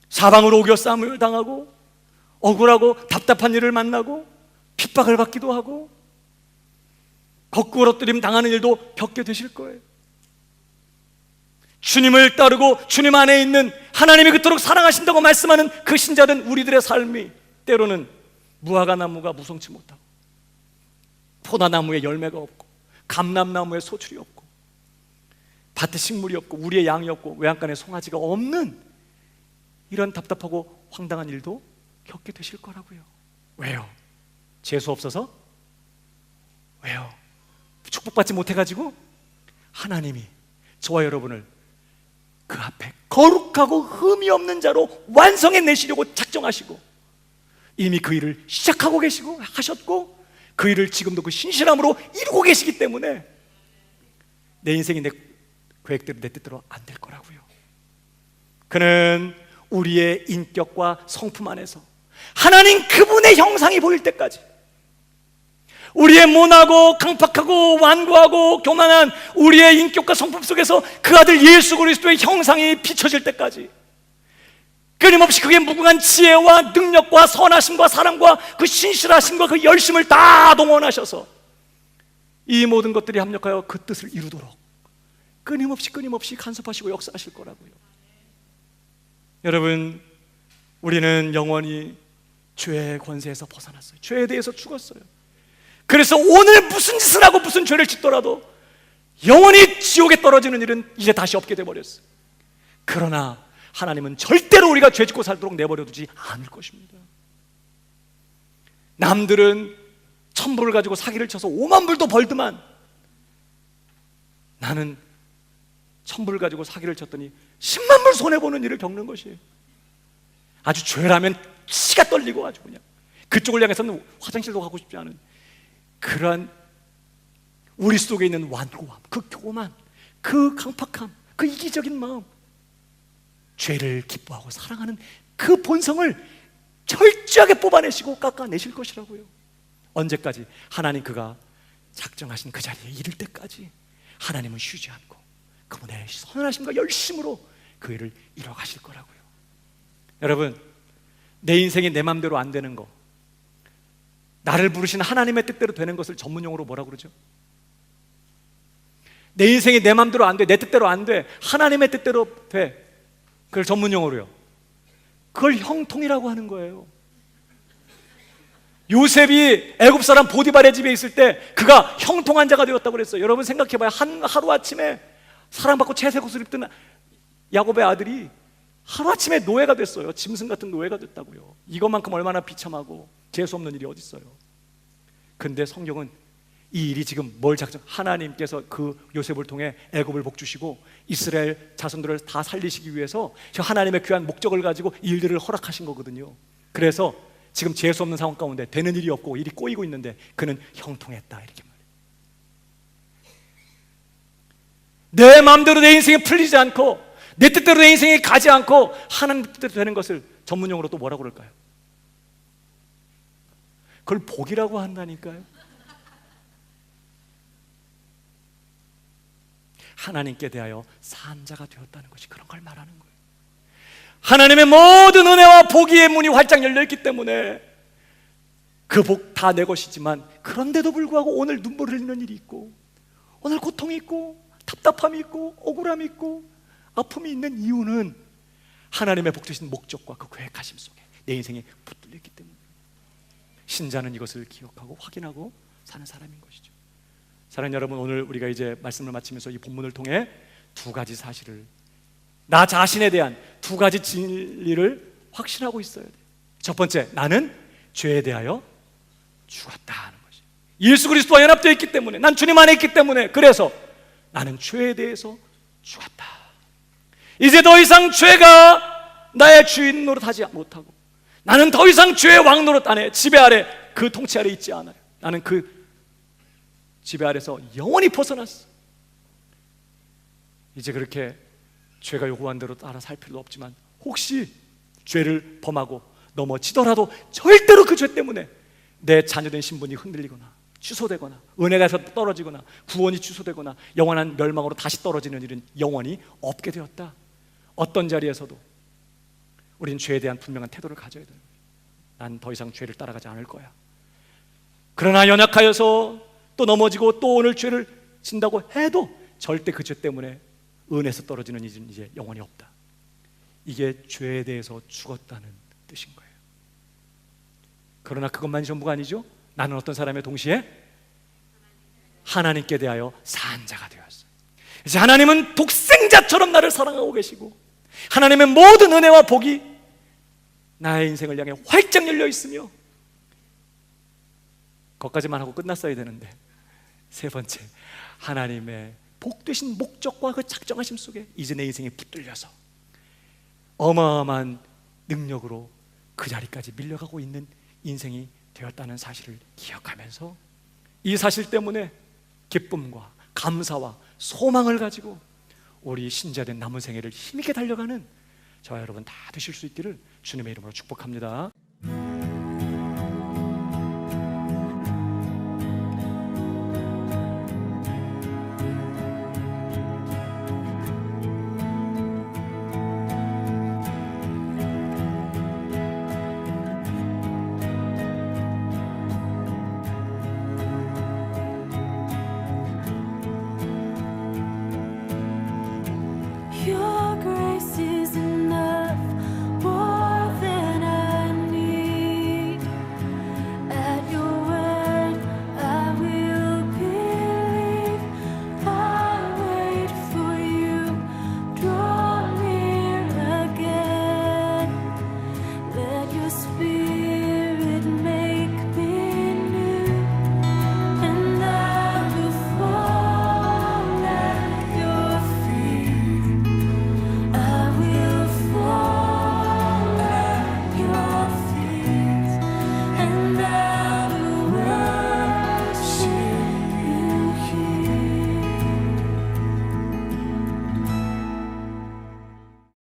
사방으로 오겨싸움을 당하고 억울하고 답답한 일을 만나고 핍박을 받기도 하고 거꾸로 뜨림 당하는 일도 겪게 되실 거예요. 주님을 따르고 주님 안에 있는 하나님이 그토록 사랑하신다고 말씀하는 그 신자된 우리들의 삶이 때로는 무화과 나무가 무성치 못하고 포도나무에 열매가 없고 감람나무에 소출이 없고 밭에 식물이 없고 우리의 양이 없고 외양간에 송아지가 없는 이런 답답하고 황당한 일도 겪게 되실 거라고요. 왜요? 재수 없어서? 왜요? 축복받지 못해가지고? 하나님이 저와 여러분을 그 앞에 거룩하고 흠이 없는 자로 완성해내시려고 작정하시고 이미 그 일을 시작하고 계시고 하셨고 그 일을 지금도 그 신실함으로 이루고 계시기 때문에 내 인생이 내 계획대로 내 뜻대로 안 될 거라고요. 그는 우리의 인격과 성품 안에서 하나님 그분의 형상이 보일 때까지 우리의 모나고 강팍하고 완고하고 교만한 우리의 인격과 성품 속에서 그 아들 예수 그리스도의 형상이 비춰질 때까지 끊임없이 그게 무궁한 지혜와 능력과 선하심과 사랑과 그 신실하심과 그 열심을 다 동원하셔서 이 모든 것들이 합력하여 그 뜻을 이루도록 끊임없이 간섭하시고 역사하실 거라고요. 여러분, 우리는 영원히 죄의 권세에서 벗어났어요. 죄에 대해서 죽었어요. 그래서 오늘 무슨 짓을 하고 무슨 죄를 짓더라도 영원히 지옥에 떨어지는 일은 이제 다시 없게 돼버렸어요. 그러나 하나님은 절대로 우리가 죄 짓고 살도록 내버려 두지 않을 것입니다. 남들은 1,000불을 가지고 사기를 쳐서 5만 불도 벌더만 나는 1,000불을 가지고 사기를 쳤더니 10만 불 손해보는 일을 겪는 것이에요. 아주 죄라면 치가 떨리고 아주 그냥 그쪽을 향해서는 화장실도 가고 싶지 않은 그러한 우리 속에 있는 완고함, 그 교만, 그 강팍함, 그 이기적인 마음, 죄를 기뻐하고 사랑하는 그 본성을 철저하게 뽑아내시고 깎아내실 것이라고요. 언제까지? 하나님 그가 작정하신 그 자리에 이를 때까지 하나님은 쉬지 않고 그분의 선하심과 열심으로 그 일을 이뤄가실 거라고요. 여러분, 내 인생이 내 맘대로 안 되는 거, 나를 부르신 하나님의 뜻대로 되는 것을 전문용어로 뭐라고 그러죠? 내 인생이 내 맘대로 안 돼, 내 뜻대로 안 돼, 하나님의 뜻대로 돼. 그걸 전문용어로요. 그걸 형통이라고 하는 거예요. 요셉이 애굽 사람 보디발의 집에 있을 때 그가 형통한 자가 되었다고 그랬어요. 여러분 생각해봐요. 하루아침에 사랑받고 채색 옷을 입던 야곱의 아들이 하루아침에 노예가 됐어요. 짐승 같은 노예가 됐다고요. 이것만큼 얼마나 비참하고 재수 없는 일이 어디 있어요. 근데 성경은 이 일이 지금 뭘 작정? 하나님께서 그 요셉을 통해 애굽을 복주시고 이스라엘 자손들을 다 살리시기 위해서 하나님의 귀한 목적을 가지고 이 일들을 허락하신 거거든요. 그래서 지금 재수 없는 상황 가운데 되는 일이 없고 일이 꼬이고 있는데 그는 형통했다, 이렇게 말해요. 내 마음대로 내 인생이 풀리지 않고 내 뜻대로 내 인생이 가지 않고 하나님 뜻대로 되는 것을 전문용어로 또 뭐라고 그럴까요? 그걸 복이라고 한다니까요. 하나님께 대하여 산 자가 되었다는 것이 그런 걸 말하는 거예요. 하나님의 모든 은혜와 복의 문이 활짝 열려있기 때문에 그 복 다 내 것이지만, 그런데도 불구하고 오늘 눈물을 흘리는 일이 있고 오늘 고통이 있고 답답함이 있고 억울함이 있고 아픔이 있는 이유는 하나님의 복 주신 목적과 그 계획하심 속에 내 인생이 붙들려 있기 때문에 신자는 이것을 기억하고 확인하고 사는 사람인 것이죠. 사랑하는 여러분, 오늘 우리가 이제 말씀을 마치면서 이 본문을 통해 두 가지 사실을, 나 자신에 대한 두 가지 진리를 확신하고 있어야 돼요. 첫 번째, 나는 죄에 대하여 죽었다 하는 것이, 예수 그리스도와 연합되어 있기 때문에, 난 주님 안에 있기 때문에, 그래서 나는 죄에 대해서 죽었다. 이제 더 이상 죄가 나의 주인 노릇하지 못하고 나는 더 이상 죄의 왕 노릇 안에, 지배 아래, 그 통치 아래 있지 않아요. 나는 그 지배 아래서 영원히 벗어났어. 이제 그렇게 죄가 요구한 대로 따라 살 필요도 없지만, 혹시 죄를 범하고 넘어지더라도 절대로 그 죄 때문에 내 자녀된 신분이 흔들리거나 취소되거나 은혜가에서 떨어지거나 구원이 취소되거나 영원한 멸망으로 다시 떨어지는 일은 영원히 없게 되었다. 어떤 자리에서도 우리는 죄에 대한 분명한 태도를 가져야 돼요. 난 더 이상 죄를 따라가지 않을 거야. 그러나 연약하여서 또 넘어지고 또 오늘 죄를 진다고 해도 절대 그 죄 때문에 은혜에서 떨어지는 일은 이제 영원히 없다. 이게 죄에 대해서 죽었다는 뜻인 거예요. 그러나 그것만이 전부가 아니죠. 나는 어떤 사람의 동시에 하나님께 대하여 산 자가 되었어요. 이제 하나님은 독생자처럼 나를 사랑하고 계시고 하나님의 모든 은혜와 복이 나의 인생을 향해 활짝 열려 있으며, 거기까지만 하고 끝났어야 되는데, 세 번째, 하나님의 복되신 목적과 그 작정하심 속에 이제 내 인생이 붙들려서 어마어마한 능력으로 그 자리까지 밀려가고 있는 인생이 되었다는 사실을 기억하면서 이 사실 때문에 기쁨과 감사와 소망을 가지고 우리 신자된 남은 생애를 힘있게 달려가는 저와 여러분 다 되실 수 있기를 주님의 이름으로 축복합니다.